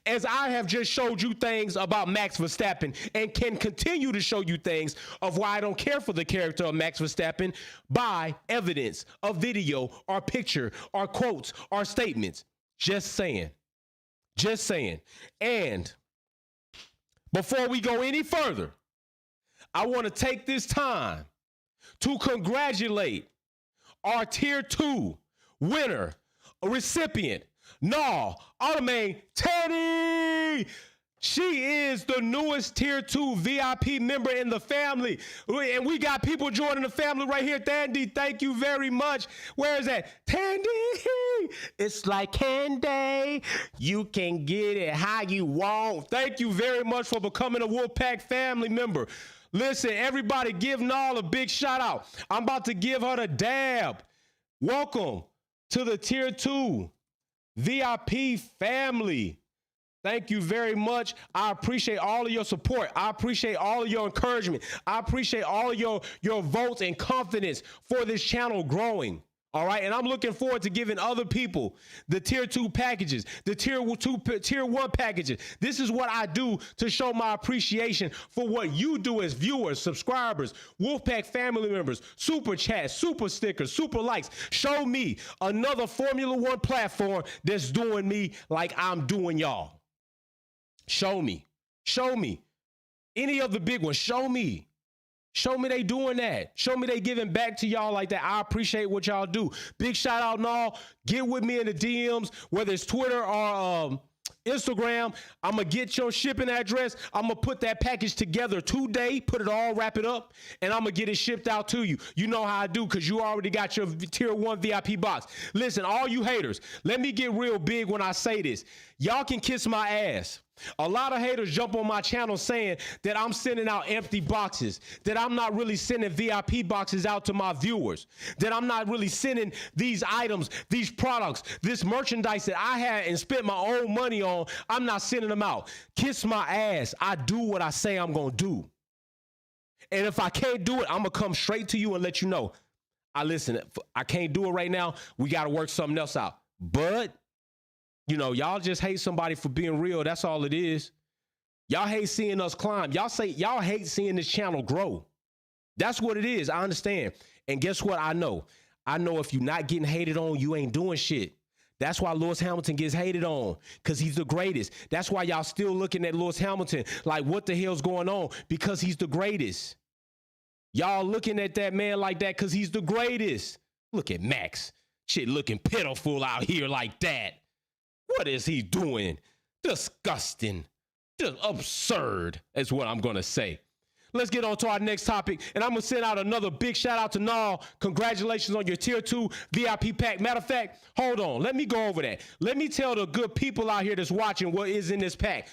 As I have just showed you things about Max Verstappen and can continue to show you things of why I don't care for the character of Max Verstappen by evidence, a video, or picture, or quotes, or statements. Just saying. Just saying. And before we go any further, I want to take this time to congratulate our Tier 2 winner, a recipient, Automane Teddy. She is the newest Tier 2 VIP member in the family. And we got people joining the family right here. Tandy, thank you very much. Where is that? Tandy, it's like candy. You can get it how you want. Thank you very much for becoming a Wolfpack family member. Listen, everybody give Nall a big shout out. I'm about to give her the dab. Welcome to the Tier 2 VIP family. Thank you very much. I appreciate all of your support. I appreciate all of your encouragement. I appreciate all of your votes and confidence for this channel growing. All right, and I'm looking forward to giving other people the Tier 2 packages, the Tier 1 packages. This is what I do to show my appreciation for what you do as viewers, subscribers, Wolfpack family members, super chats, super stickers, super likes. Show me another Formula One platform that's doing me like I'm doing y'all. Show me. Show me. Any of the big ones, show me. Show me they doing that. Show me they giving back to y'all like that. I appreciate what y'all do. Big shout out and all. Get with me in the DMs, whether it's Twitter or Instagram. I'm going to get your shipping address. I'm going to put that package together today, put it all, wrap it up, and I'm going to get it shipped out to you. You know how I do because you already got your Tier 1 VIP box. Listen, all you haters, let me get real big when I say this. Y'all can kiss my ass. A lot of haters jump on my channel saying that I'm sending out empty boxes, that I'm not really sending VIP boxes out to my viewers, that I'm not really sending these items, these products, this merchandise that I had and spent my own money on. I'm not sending them out. Kiss my ass. I do what I say I'm going to do. And if I can't do it, I'm going to come straight to you and let you know. Listen, I can't do it right now. We got to work something else out. But you know, y'all just hate somebody for being real. That's all it is. Y'all hate seeing us climb. Y'all say y'all hate seeing this channel grow. That's what it is. I understand. And guess what? I know if you're not getting hated on, you ain't doing shit. That's why Lewis Hamilton gets hated on, because he's the greatest. That's why y'all still looking at Lewis Hamilton like, what the hell's going on? Because he's the greatest. Y'all looking at that man like that because he's the greatest. Look at Max. Shit looking pitiful out here like that. What is he doing? Disgusting. Just absurd is what I'm going to say. let's get on to our next topic. And I'm going to send out another big shout out to Nall. Congratulations on your tier 2 VIP pack. Matter of fact, hold on. Let me go over that. Let me tell the good people out here that's watching what is in this pack.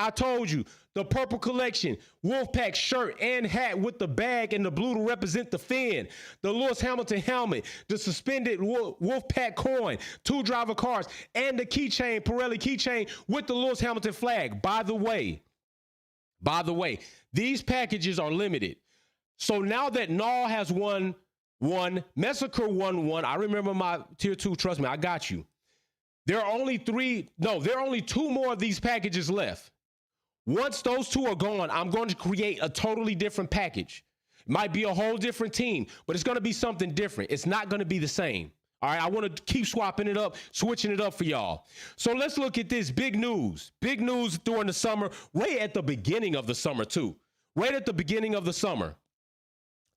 I told you, the purple collection, Wolfpack shirt and hat with the bag and the blue to represent the fin, the Lewis Hamilton helmet, the suspended Wolfpack coin, 2 driver cars, and the keychain, Pirelli keychain with the Lewis Hamilton flag. By the way, these packages are limited. So now that Nall has won one, Messaker won one. I remember my tier 2, trust me, I got you. There are only 2 more of these packages left. Once those 2 are gone, I'm going to create a totally different package. It might be a whole different team, but it's going to be something different. It's not going to be the same. All right, I want to keep swapping it up, switching it up for y'all. So let's look at this big news. Big news during the summer, right at the beginning of the summer too. Right at the beginning of the summer,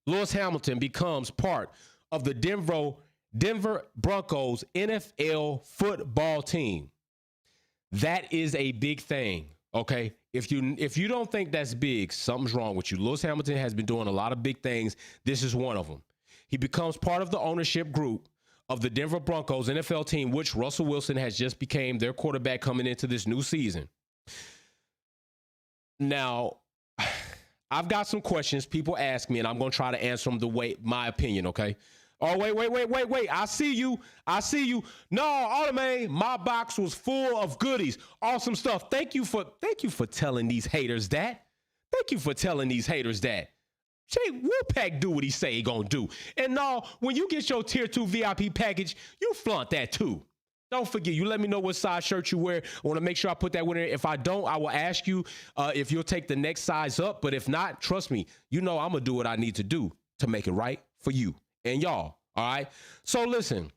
Lewis Hamilton becomes part of the Denver Broncos NFL football team. That is a big thing, okay? If you don't think that's big, something's wrong with you. Lewis Hamilton has been doing a lot of big things. This is one of them. He becomes part of the ownership group of the Denver Broncos NFL team, which Russell Wilson has just became their quarterback coming into this new season. Now, I've got some questions people ask me, and I'm going to try to answer them the way, my opinion, okay? Oh, wait. I see you. No, Automane, my box was full of goodies. Awesome stuff. Thank you for telling these haters that. Jay Wolfpack do what he say he gonna do. And no, when you get your tier 2 VIP package, you flaunt that too. Don't forget, you let me know what size shirt you wear. I want to make sure I put that one in. If I don't, I will ask you if you'll take the next size up. But if not, trust me, I'm going to do what I need to do to make it right for you and y'all. All right. So listen,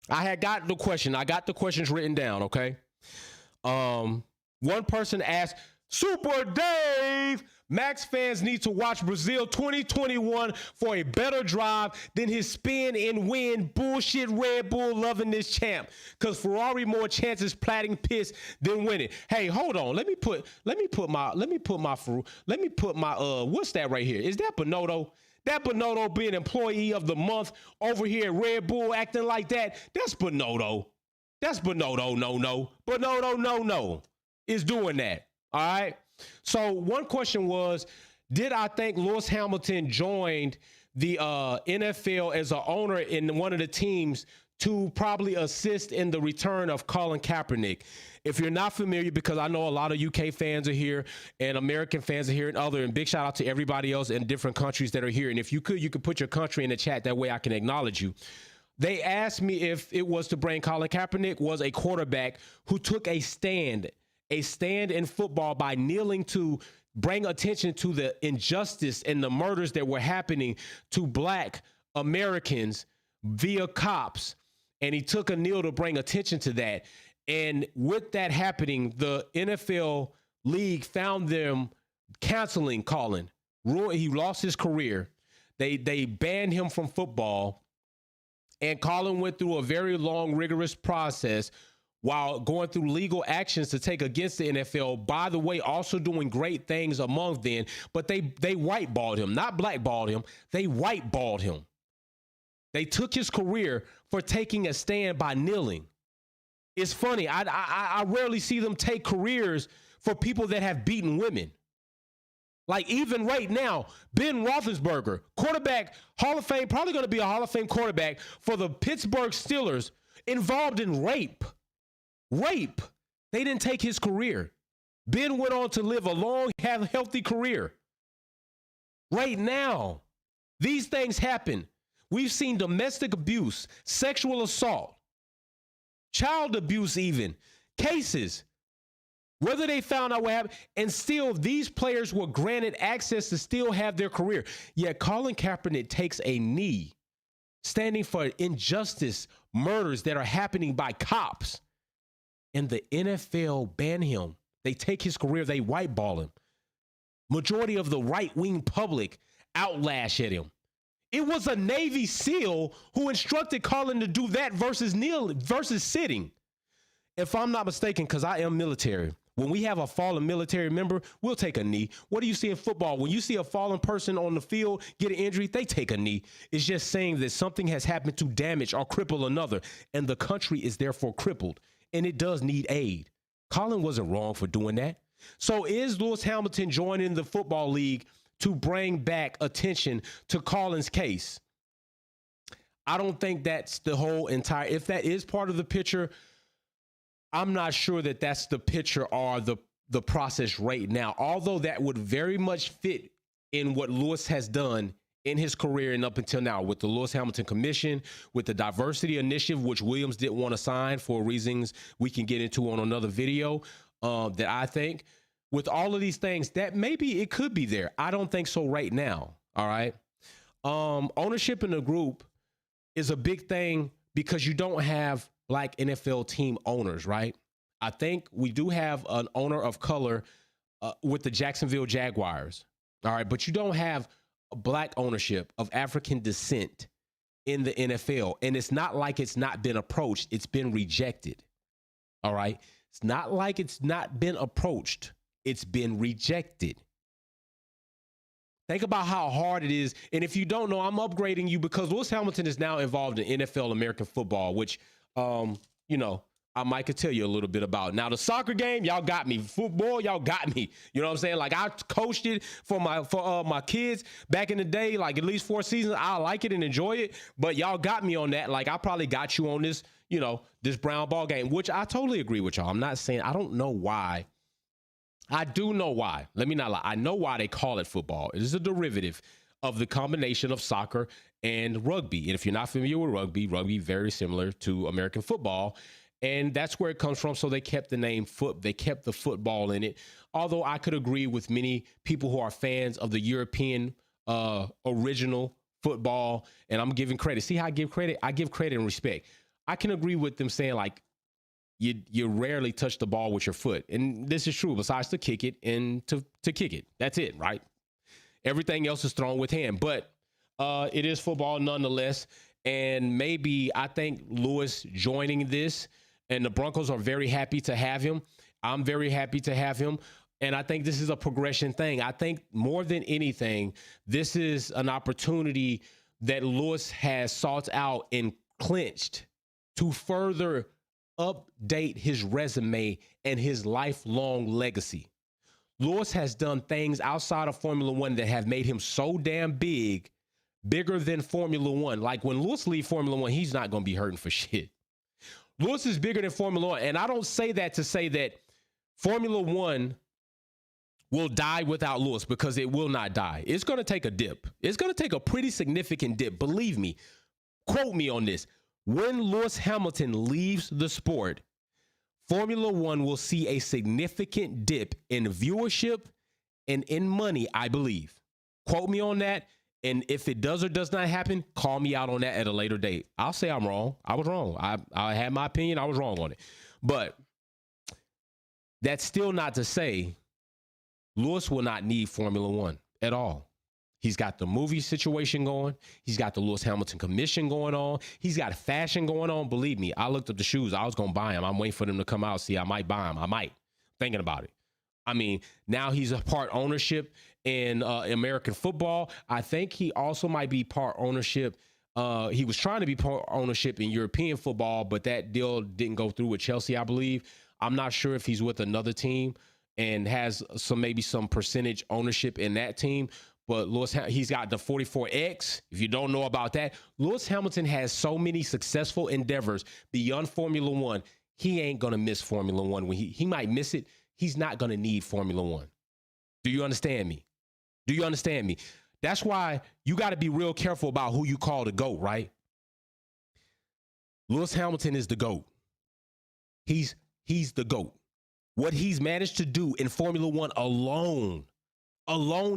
I got the questions written down. Okay. One person asked, Super Dave, Max fans need to watch Brazil 2021 for a better drive than his spin and win bullshit Red Bull loving this champ. Cause Ferrari more chances platting piss than winning. Hey, hold on. Let me put my what's that right here? Is that Bonotto? That Bonotto being employee of the month over here at Red Bull acting like that. That's Bonotto. No. Bonotto no is doing that. All right. So one question was, did I think Lewis Hamilton joined the NFL as an owner in one of the teams to probably assist in the return of Colin Kaepernick? If you're not familiar, because I know a lot of UK fans are here and American fans are here and big shout out to everybody else in different countries that are here. And if you could put your country in the chat. That way I can acknowledge you. They asked me if it was to bring Colin Kaepernick was a quarterback who took a stand in football by kneeling to bring attention to the injustice and the murders that were happening to Black Americans via cops. And he took a kneel to bring attention to that. And with that happening, the NFL league found them canceling Colin. He lost his career. They banned him from football. And Colin went through a very long, rigorous process while going through legal actions to take against the NFL. By the way, also doing great things among them. But they whiteballed him, not blackballed him. They whiteballed him. They took his career for taking a stand by kneeling. It's funny. I rarely see them take careers for people that have beaten women. Like even right now, Ben Roethlisberger, quarterback, Hall of Fame, probably going to be a Hall of Fame quarterback for the Pittsburgh Steelers, involved in rape. Rape. They didn't take his career. Ben went on to live a long, healthy career. Right now, these things happen. We've seen domestic abuse, sexual assault, child abuse even, cases, whether they found out what happened, and still these players were granted access to still have their career. Yet Colin Kaepernick takes a knee, standing for injustice, murders that are happening by cops. And the NFL ban him. They take his career, they whiteball him. Majority of the right-wing public outlash at him. It was a Navy SEAL who instructed Colin to do that versus sitting. If I'm not mistaken, because I am military, When we have a fallen military member, we'll take a knee. What do you see in football? When you see a fallen person on the field get an injury, they take a knee. It's just saying that something has happened to damage or cripple another, and the country is therefore crippled, and it does need aid. Colin wasn't wrong for doing that. So is Lewis Hamilton joining the football league to bring back attention to Colin's case? I don't think that's the whole entire, if that is part of the picture, I'm not sure that that's the picture or the process right now, although that would very much fit in what Lewis has done in his career and up until now with the Lewis Hamilton Commission, with the diversity initiative, which Williams didn't want to sign for reasons we can get into on another video, that I think with all of these things that maybe it could be there. I don't think so right now. All right. Ownership in the group is a big thing because you don't have like NFL team owners, right? I think we do have an owner of color with the Jacksonville Jaguars. All right. But you don't have black ownership of African descent in the NFL. And it's not like it's not been approached. It's been rejected. All right. It's not like it's not been approached. It's been rejected. Think about how hard it is. And if you don't know, I'm upgrading you because Lewis Hamilton is now involved in NFL American football, which, you know, I might could tell you a little bit about. Now, the soccer game, y'all got me. Football, y'all got me. You know what I'm saying? Like, I coached it for my kids back in the day, like at least 4 seasons. I like it and enjoy it. But y'all got me on that. Like, I probably got you on this, you know, this brown ball game, which I totally agree with y'all. I'm not saying, I don't know why. I do know why. Let me not lie. I know why they call it football. It is a derivative of the combination of soccer and rugby. And if you're not familiar with rugby very similar to American football. And that's where it comes from. So they kept the name they kept the football in it. Although I could agree with many people who are fans of the European original football. And I'm giving credit. See how I give credit? I give credit and respect. I can agree with them saying like, you rarely touch the ball with your foot. And this is true, besides to kick it and to kick it. That's it, right? Everything else is thrown with hand. But it is football nonetheless. And maybe I think Lewis joining this, and the Broncos are very happy to have him. I'm very happy to have him. And I think this is a progression thing. I think more than anything, this is an opportunity that Lewis has sought out and clinched to further update his resume and his lifelong legacy. Lewis has done things outside of Formula One that have made him so damn big, bigger than Formula One. Like when Lewis leaves Formula One, he's not going to be hurting for shit. Lewis is bigger than Formula One. And I don't say that to say that Formula One will die without Lewis, because it will not die. It's going to take a dip. It's going to take a pretty significant dip. Believe me, quote me on this. When Lewis Hamilton leaves the sport, Formula One will see a significant dip in viewership and in money, I believe. Quote me on that. And if it does or does not happen, call me out on that at a later date. I'll say I'm wrong. I was wrong. I had my opinion. I was wrong on it. But that's still not to say Lewis will not need Formula One at all. He's got the movie situation going. He's got the Lewis Hamilton Commission going on. He's got fashion going on. Believe me, I looked up the shoes. I was going to buy them. I'm waiting for them to come out. See, I might buy them. I might. Thinking about it. I mean, now he's a part ownership in American football. I think he also might be part ownership. He was trying to be part ownership in European football, but that deal didn't go through with Chelsea, I believe. I'm not sure if he's with another team and has maybe some percentage ownership in that team. But he's got the 44X. If you don't know about that, Lewis Hamilton has so many successful endeavors beyond Formula One. He ain't going to miss Formula One. When he might miss it, he's not going to need Formula One. Do you understand me? Do you understand me? That's why you got to be real careful about who you call the GOAT, right? Lewis Hamilton is the GOAT. He's the GOAT. What he's managed to do in Formula One alone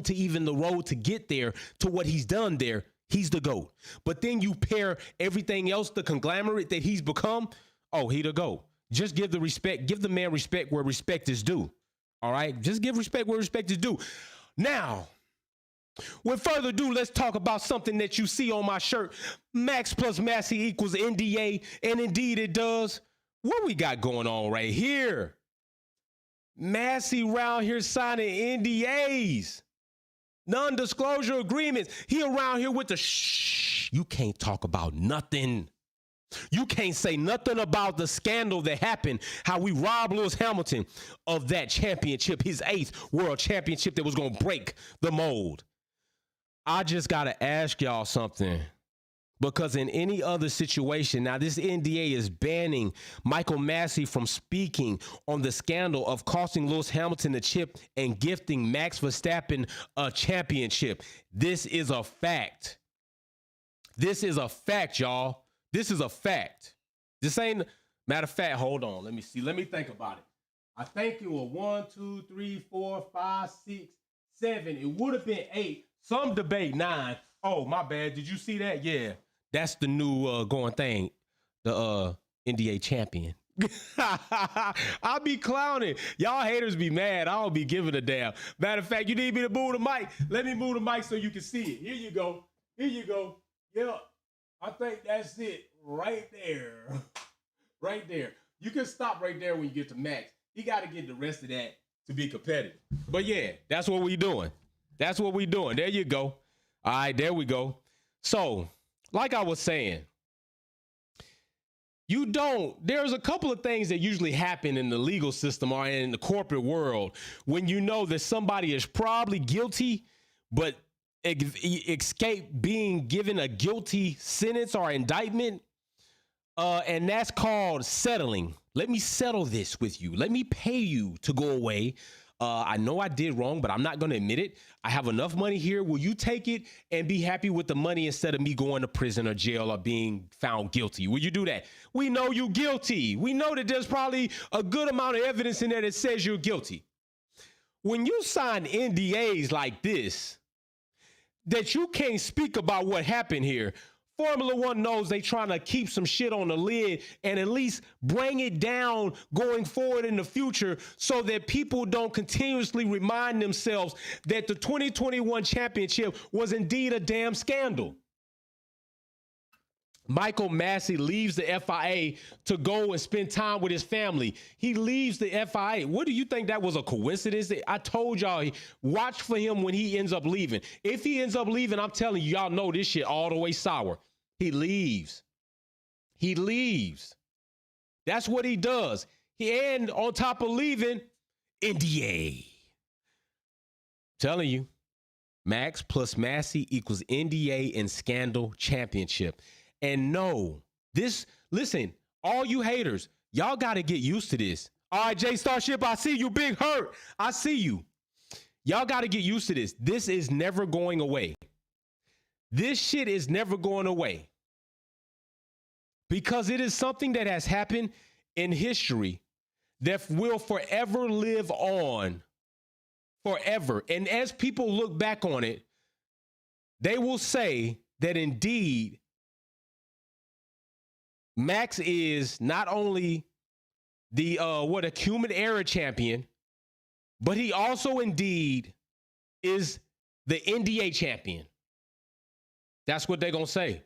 to even the road to get there, to what he's done there, he's the GOAT. But then you pair everything else, the conglomerate that he's become, oh, he the GOAT. Just give the respect, give the man respect where respect is due. All right? Just give respect where respect is due. Now, with further ado, let's talk about something that you see on my shirt. Max plus Massey equals NDA, and indeed it does. What we got going on right here? Massey around here signing NDAs, non-disclosure agreements. He around here with the shh. You can't talk about nothing. You can't say nothing about the scandal that happened, how we robbed Lewis Hamilton of that championship, his 8th world championship that was going to break the mold. I just got to ask y'all something, because in any other situation, now this NDA is banning Michael Massey from speaking on the scandal of costing Lewis Hamilton the chip and gifting Max Verstappen a championship. This is a fact. This is a fact, y'all. This is a fact. This ain't, matter of fact, hold on. Let me see. Let me think about it. I think it was 1, 2, 3, 4, 5, 6, 7. It would have been 8. Some debate 9. Oh, my bad. Did you see that? Yeah. That's the new going thing. The NDA champion. I'll be clowning. Y'all haters be mad. I don't be giving a damn. Matter of fact, you need me to move the mic. Let me move the mic so you can see it. Here you go. Here you go. Yep. I think that's it right there. Right there. You can stop right there when you get to Max. He got to get the rest of that to be competitive. But yeah, that's what we doing. That's what we doing. There you go. All right, there we go. So, like I was saying, there's a couple of things that usually happen in the legal system or in the corporate world when you know that somebody is probably guilty, but escape being given a guilty sentence or indictment, and that's called settling. Let me settle this with you. Let me pay you to go away. I know I did wrong, but I'm not going to admit it. I have enough money here. Will you take it and be happy with the money instead of me going to prison or jail or being found guilty? Will you do that? We know you're guilty. We know that there's probably a good amount of evidence in there that says you're guilty. When you sign NDAs like this, that you can't speak about what happened here, Formula One knows they trying to keep some shit on the lid and at least bring it down going forward in the future so that people don't continuously remind themselves that the 2021 championship was indeed a damn scandal. Michael Massey leaves the FIA to go and spend time with his family. He leaves the FIA. What do you think, that was a coincidence? I told y'all, watch for him when he ends up leaving. If he ends up leaving, I'm telling you, y'all know this shit all the way sour. He leaves. He leaves. That's what he does. And on top of leaving, NDA. Telling you, Max plus Massey equals NDA and scandal championship. And no, listen, all you haters, y'all got to get used to this. All right, Jay Starship, I see you, Big Hurt. I see you. Y'all got to get used to this. This is never going away. This shit is never going away. Because it is something that has happened in history that will forever live on. Forever. And as people look back on it, they will say that indeed Max is not only the a human era champion, but he also indeed is the NDA champion. That's what they're gonna say.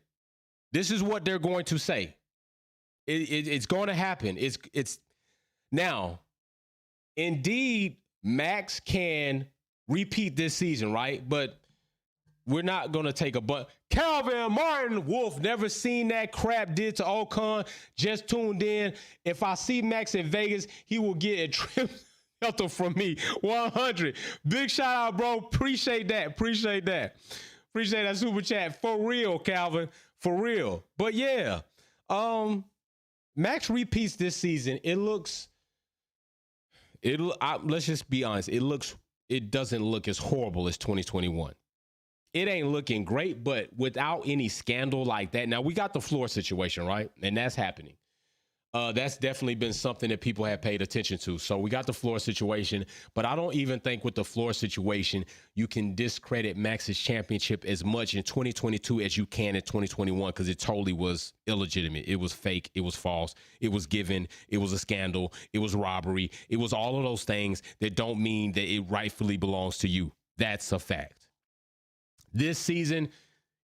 This is what they're going to say. It's going to happen. It's now. Indeed, Max can repeat this season, right? But we're not going to take a but. Calvin Martin Wolf, never seen that crap did to Ocon. Just tuned in. If I see Max in Vegas, he will get a trip shelter from me. 100. Big shout out, bro. Appreciate that. Appreciate that super chat. For real, Calvin. For real. But yeah, Max repeats this season. Let's just be honest. It doesn't look as horrible as 2021. It ain't looking great, but without any scandal like that. Now, we got the floor situation, right? And that's happening. That's definitely been something that people have paid attention to. So we got the floor situation, but I don't even think with the floor situation, you can discredit Max's championship as much in 2022 as you can in 2021, because it totally was illegitimate. It was fake. It was false. It was given. It was a scandal. It was robbery. It was all of those things that don't mean that it rightfully belongs to you. That's a fact. This season,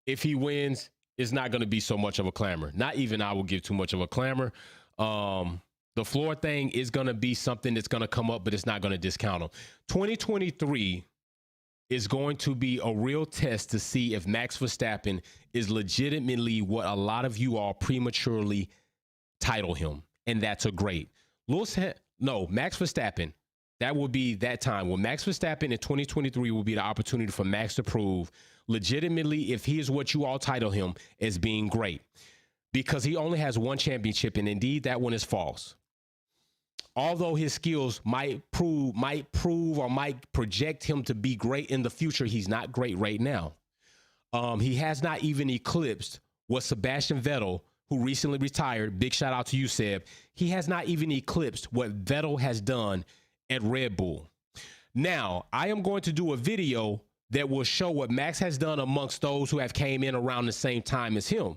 if he wins, it's not going to be so much of a clamor. Not even I will give too much of a clamor. The floor thing is going to be something that's going to come up, but it's not going to discount him. 2023 is going to be a real test to see if Max Verstappen is legitimately what a lot of you all prematurely title him. And that's a great. Max Verstappen. That will be that time. Well, Max Verstappen in 2023 will be the opportunity for Max to prove legitimately if he is what you all title him as being great. Because he only has one championship, and indeed that one is false. Although his skills might prove or might project him to be great in the future, he's not great right now. He has not even eclipsed what Sebastian Vettel, who recently retired, big shout out to you, Seb, he has not even eclipsed what Vettel has done at Red Bull. Now, I am going to do a video that will show what Max has done amongst those who have came in around the same time as him.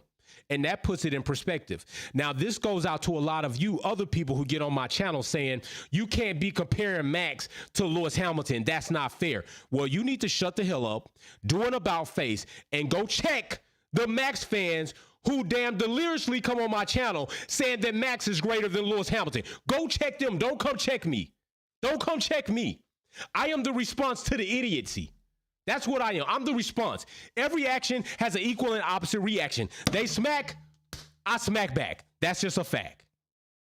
And that puts it in perspective. Now, this goes out to a lot of you other people who get on my channel saying, you can't be comparing Max to Lewis Hamilton. That's not fair. Well, you need to shut the hell up, do an about face, and go check the Max fans who damn deliriously come on my channel saying that Max is greater than Lewis Hamilton. Go check them. Don't come check me. Don't come check me. I am the response to the idiocy. That's what I am. I'm the response. Every action has an equal and opposite reaction. They smack, I smack back. That's just a fact.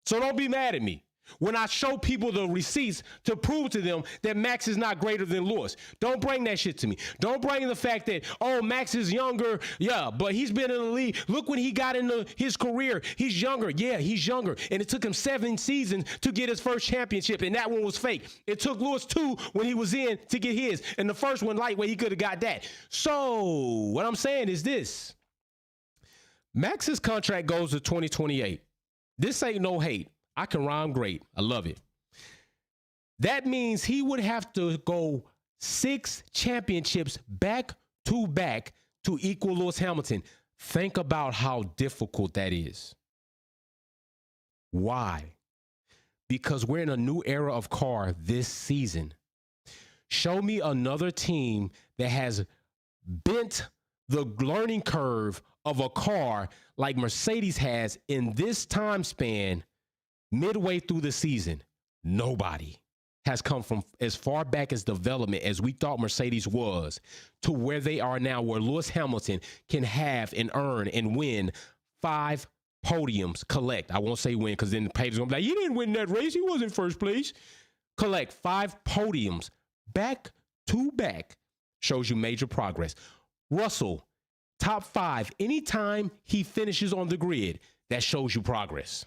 So don't be mad at me when I show people the receipts to prove to them that Max is not greater than Lewis. Don't bring that shit to me. Don't bring the fact that, oh, Max is younger. Yeah, but he's been in the league. Look when he got into his career. He's younger. Yeah, he's younger. And it took him 7 seasons to get his first championship, and that one was fake. It took Lewis 2 when he was in to get his, and the first one lightweight, he could have got that. So what I'm saying is this. Max's contract goes to 2028. This ain't no hate. I can rhyme great. I love it. That means he would have to go 6 championships back to equal Lewis Hamilton. Think about how difficult that is. Why? Because we're in a new era of car this season. Show me another team that has bent the learning curve of a car like Mercedes has in this time span. Midway through the season, nobody has come from as far back as development as we thought Mercedes was to where they are now, where Lewis Hamilton can have and earn and win 5 podiums, collect. I won't say win because then the pages going to be like, you didn't win that race. He was in first place. Collect 5 podiums back to back shows you major progress. Russell, top 5. Anytime he finishes on the grid, that shows you progress.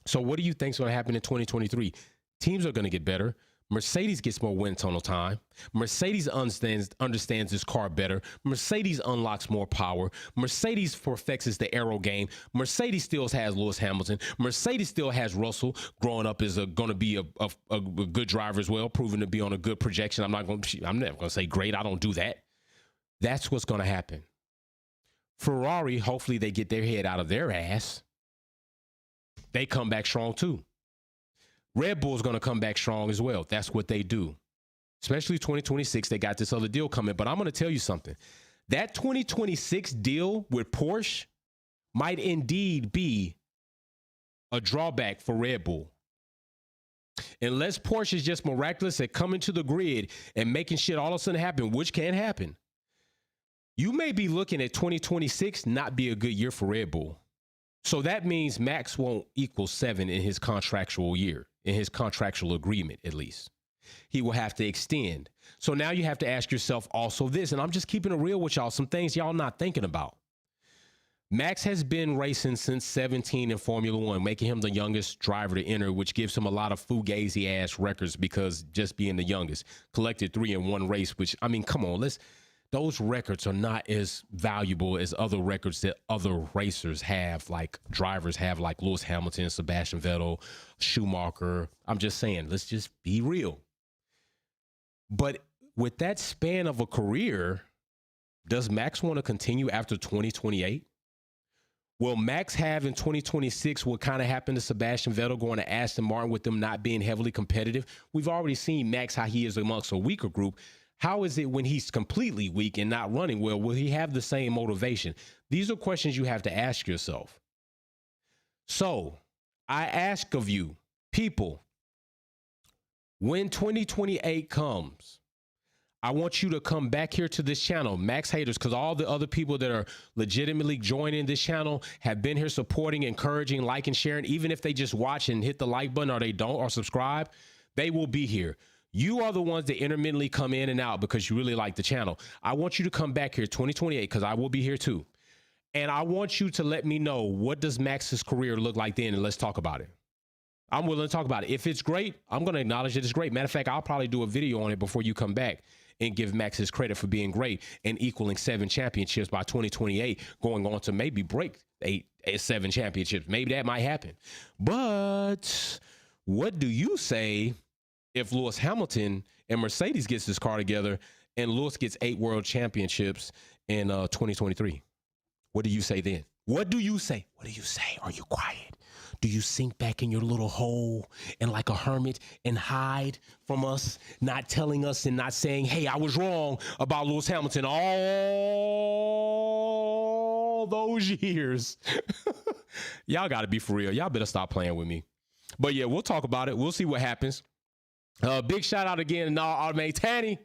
So what do you think is going to happen in 2023? Teams are going to get better. Mercedes gets more wind tunnel time. Mercedes understands this car better. Mercedes unlocks more power. Mercedes perfects the aero game. Mercedes still has Lewis Hamilton. Mercedes still has Russell growing up as going to be a good driver as well, proven to be on a good projection. I'm never going to say great. I don't do that. That's what's going to happen. Ferrari, hopefully they get their head out of their ass. They come back strong too. Red Bull's going to come back strong as well. That's what they do. Especially 2026, they got this other deal coming. But I'm going to tell you something. That 2026 deal with Porsche might indeed be a drawback for Red Bull. Unless Porsche is just miraculous at coming to the grid and making shit all of a sudden happen, which can happen. You may be looking at 2026 not be a good year for Red Bull. So that means Max won't equal 7 in his contractual year, in his contractual agreement, at least. He will have to extend. So now you have to ask yourself also this, and I'm just keeping it real with y'all, some things y'all not thinking about. Max has been racing since 17 in Formula One, making him the youngest driver to enter, which gives him a lot of fugazi-ass records because just being the youngest. Collected 3 in 1 race, which, I mean, come on, those records are not as valuable as other records that other racers have, like drivers have, like Lewis Hamilton, Sebastian Vettel, Schumacher. I'm just saying, let's just be real. But with that span of a career, does Max want to continue after 2028? Will Max have in 2026 what kind of happened to Sebastian Vettel going to Aston Martin with them not being heavily competitive? We've already seen Max, how he is amongst a weaker group. How is it when he's completely weak and not running well? Will he have the same motivation? These are questions you have to ask yourself. So I ask of you, people, when 2028 comes, I want you to come back here to this channel, Max Haters, because all the other people that are legitimately joining this channel have been here supporting, encouraging, liking, sharing. Even if they just watch and hit the like button or they don't or subscribe, they will be here. You are the ones that intermittently come in and out because you really like the channel. I want you to come back here 2028 because I will be here too. And I want you to let me know, what does Max's career look like then? And let's talk about it. I'm willing to talk about it. If it's great, I'm going to acknowledge that it's great. Matter of fact, I'll probably do a video on it before you come back and give Max his credit for being great and equaling 7 championships by 2028, going on to maybe break 7 championships. Maybe that might happen. But what do you say if Lewis Hamilton and Mercedes gets this car together and Lewis gets 8 world championships in 2023? What do you say then? What do you say? What do you say? Are you quiet? Do you sink back in your little hole and like a hermit and hide from us, not telling us and not saying, hey, I was wrong about Lewis Hamilton all those years? Y'all got to be for real. Y'all better stop playing with me. But yeah, we'll talk about it. We'll see what happens. Big shout out again to Automated Tanny,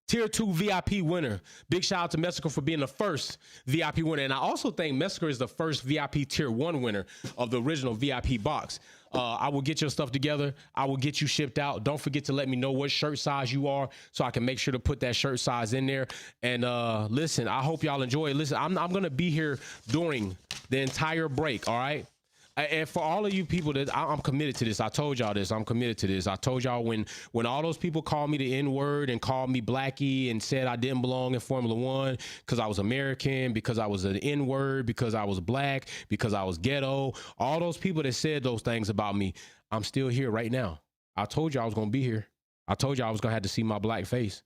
Tier 2 VIP winner. Big shout out to Mexico for being the first VIP winner. And I also think Mexico is the first VIP Tier 1 winner of the original VIP box. I will get your stuff together. I will get you shipped out. Don't forget to let me know what shirt size you are so I can make sure to put that shirt size in there. And listen, I hope y'all enjoy it. Listen, I'm going to be here during the entire break, all right? And for all of you people that I'm committed to this, I told y'all this, I'm committed to this. I told y'all when all those people called me the N-word and called me Blackie and said I didn't belong in Formula One because I was American, because I was an N-word, because I was black, because I was ghetto, all those people that said those things about me, I'm still here right now. I told you I was going to be here. I told you I was going to have to see my black face.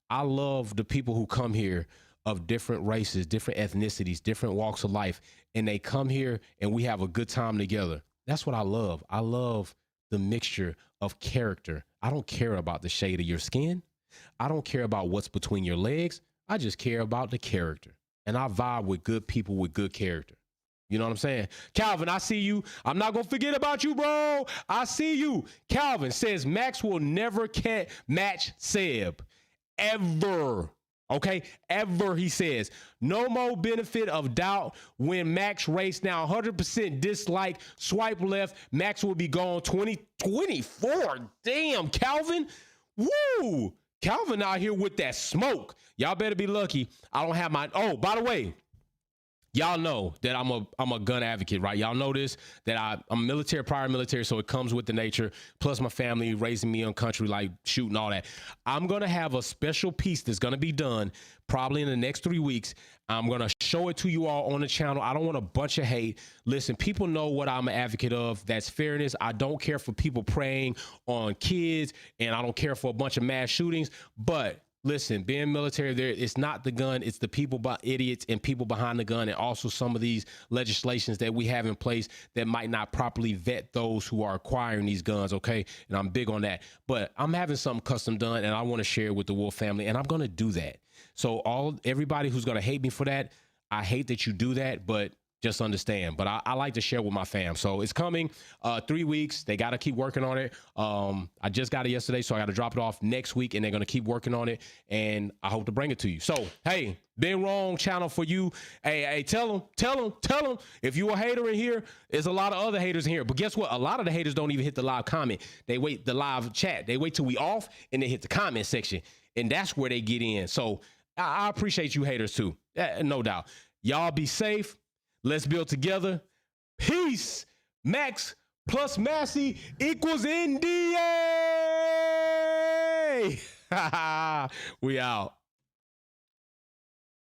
I love the people who come here of different races, different ethnicities, different walks of life, and they come here and we have a good time together. That's what I love. I love the mixture of character. I don't care about the shade of your skin. I don't care about what's between your legs. I just care about the character. And I vibe with good people with good character. You know what I'm saying? Calvin, I see you. I'm not going to forget about you, bro. I see you. Calvin says Max will never match Seb. Ever. Okay, ever, he says. No more benefit of doubt when Max race. Now 100% dislike, swipe left, Max will be gone 2024. Damn, Calvin. Woo! Calvin out here with that smoke. Y'all better be lucky I don't have my, oh, by the way, y'all know that I'm a gun advocate, right? Y'all know this, that I'm military, prior military, so it comes with the nature, plus my family raising me on country, like shooting, all that. I'm going to have a special piece that's going to be done probably in the next 3 weeks. I'm going to show it to you all on the channel. I don't want a bunch of hate. Listen, people know what I'm an advocate of. That's fairness. I don't care for people preying on kids, and I don't care for a bunch of mass shootings, but listen, being military, it's not the gun, it's the people, idiots and people behind the gun, and also some of these legislations that we have in place that might not properly vet those who are acquiring these guns, okay? And I'm big on that. But I'm having something custom done, and I want to share it with the Wolf family, and I'm going to do that. So everybody who's going to hate me for that, I hate that you do that, but just understand. But I like to share with my fam. So it's coming 3 weeks. They got to keep working on it. I just got it yesterday, so I got to drop it off next week, and they're going to keep working on it, and I hope to bring it to you. So, hey, been wrong channel for you. Hey, tell them. If you a hater in here, there's a lot of other haters in here. But guess what? A lot of the haters don't even hit the live comment. They wait the live chat. They wait till we off, and they hit the comment section, and that's where they get in. So I appreciate you haters too. No doubt. Y'all be safe. Let's build together. Peace. Max plus Massey equals NDA. We out.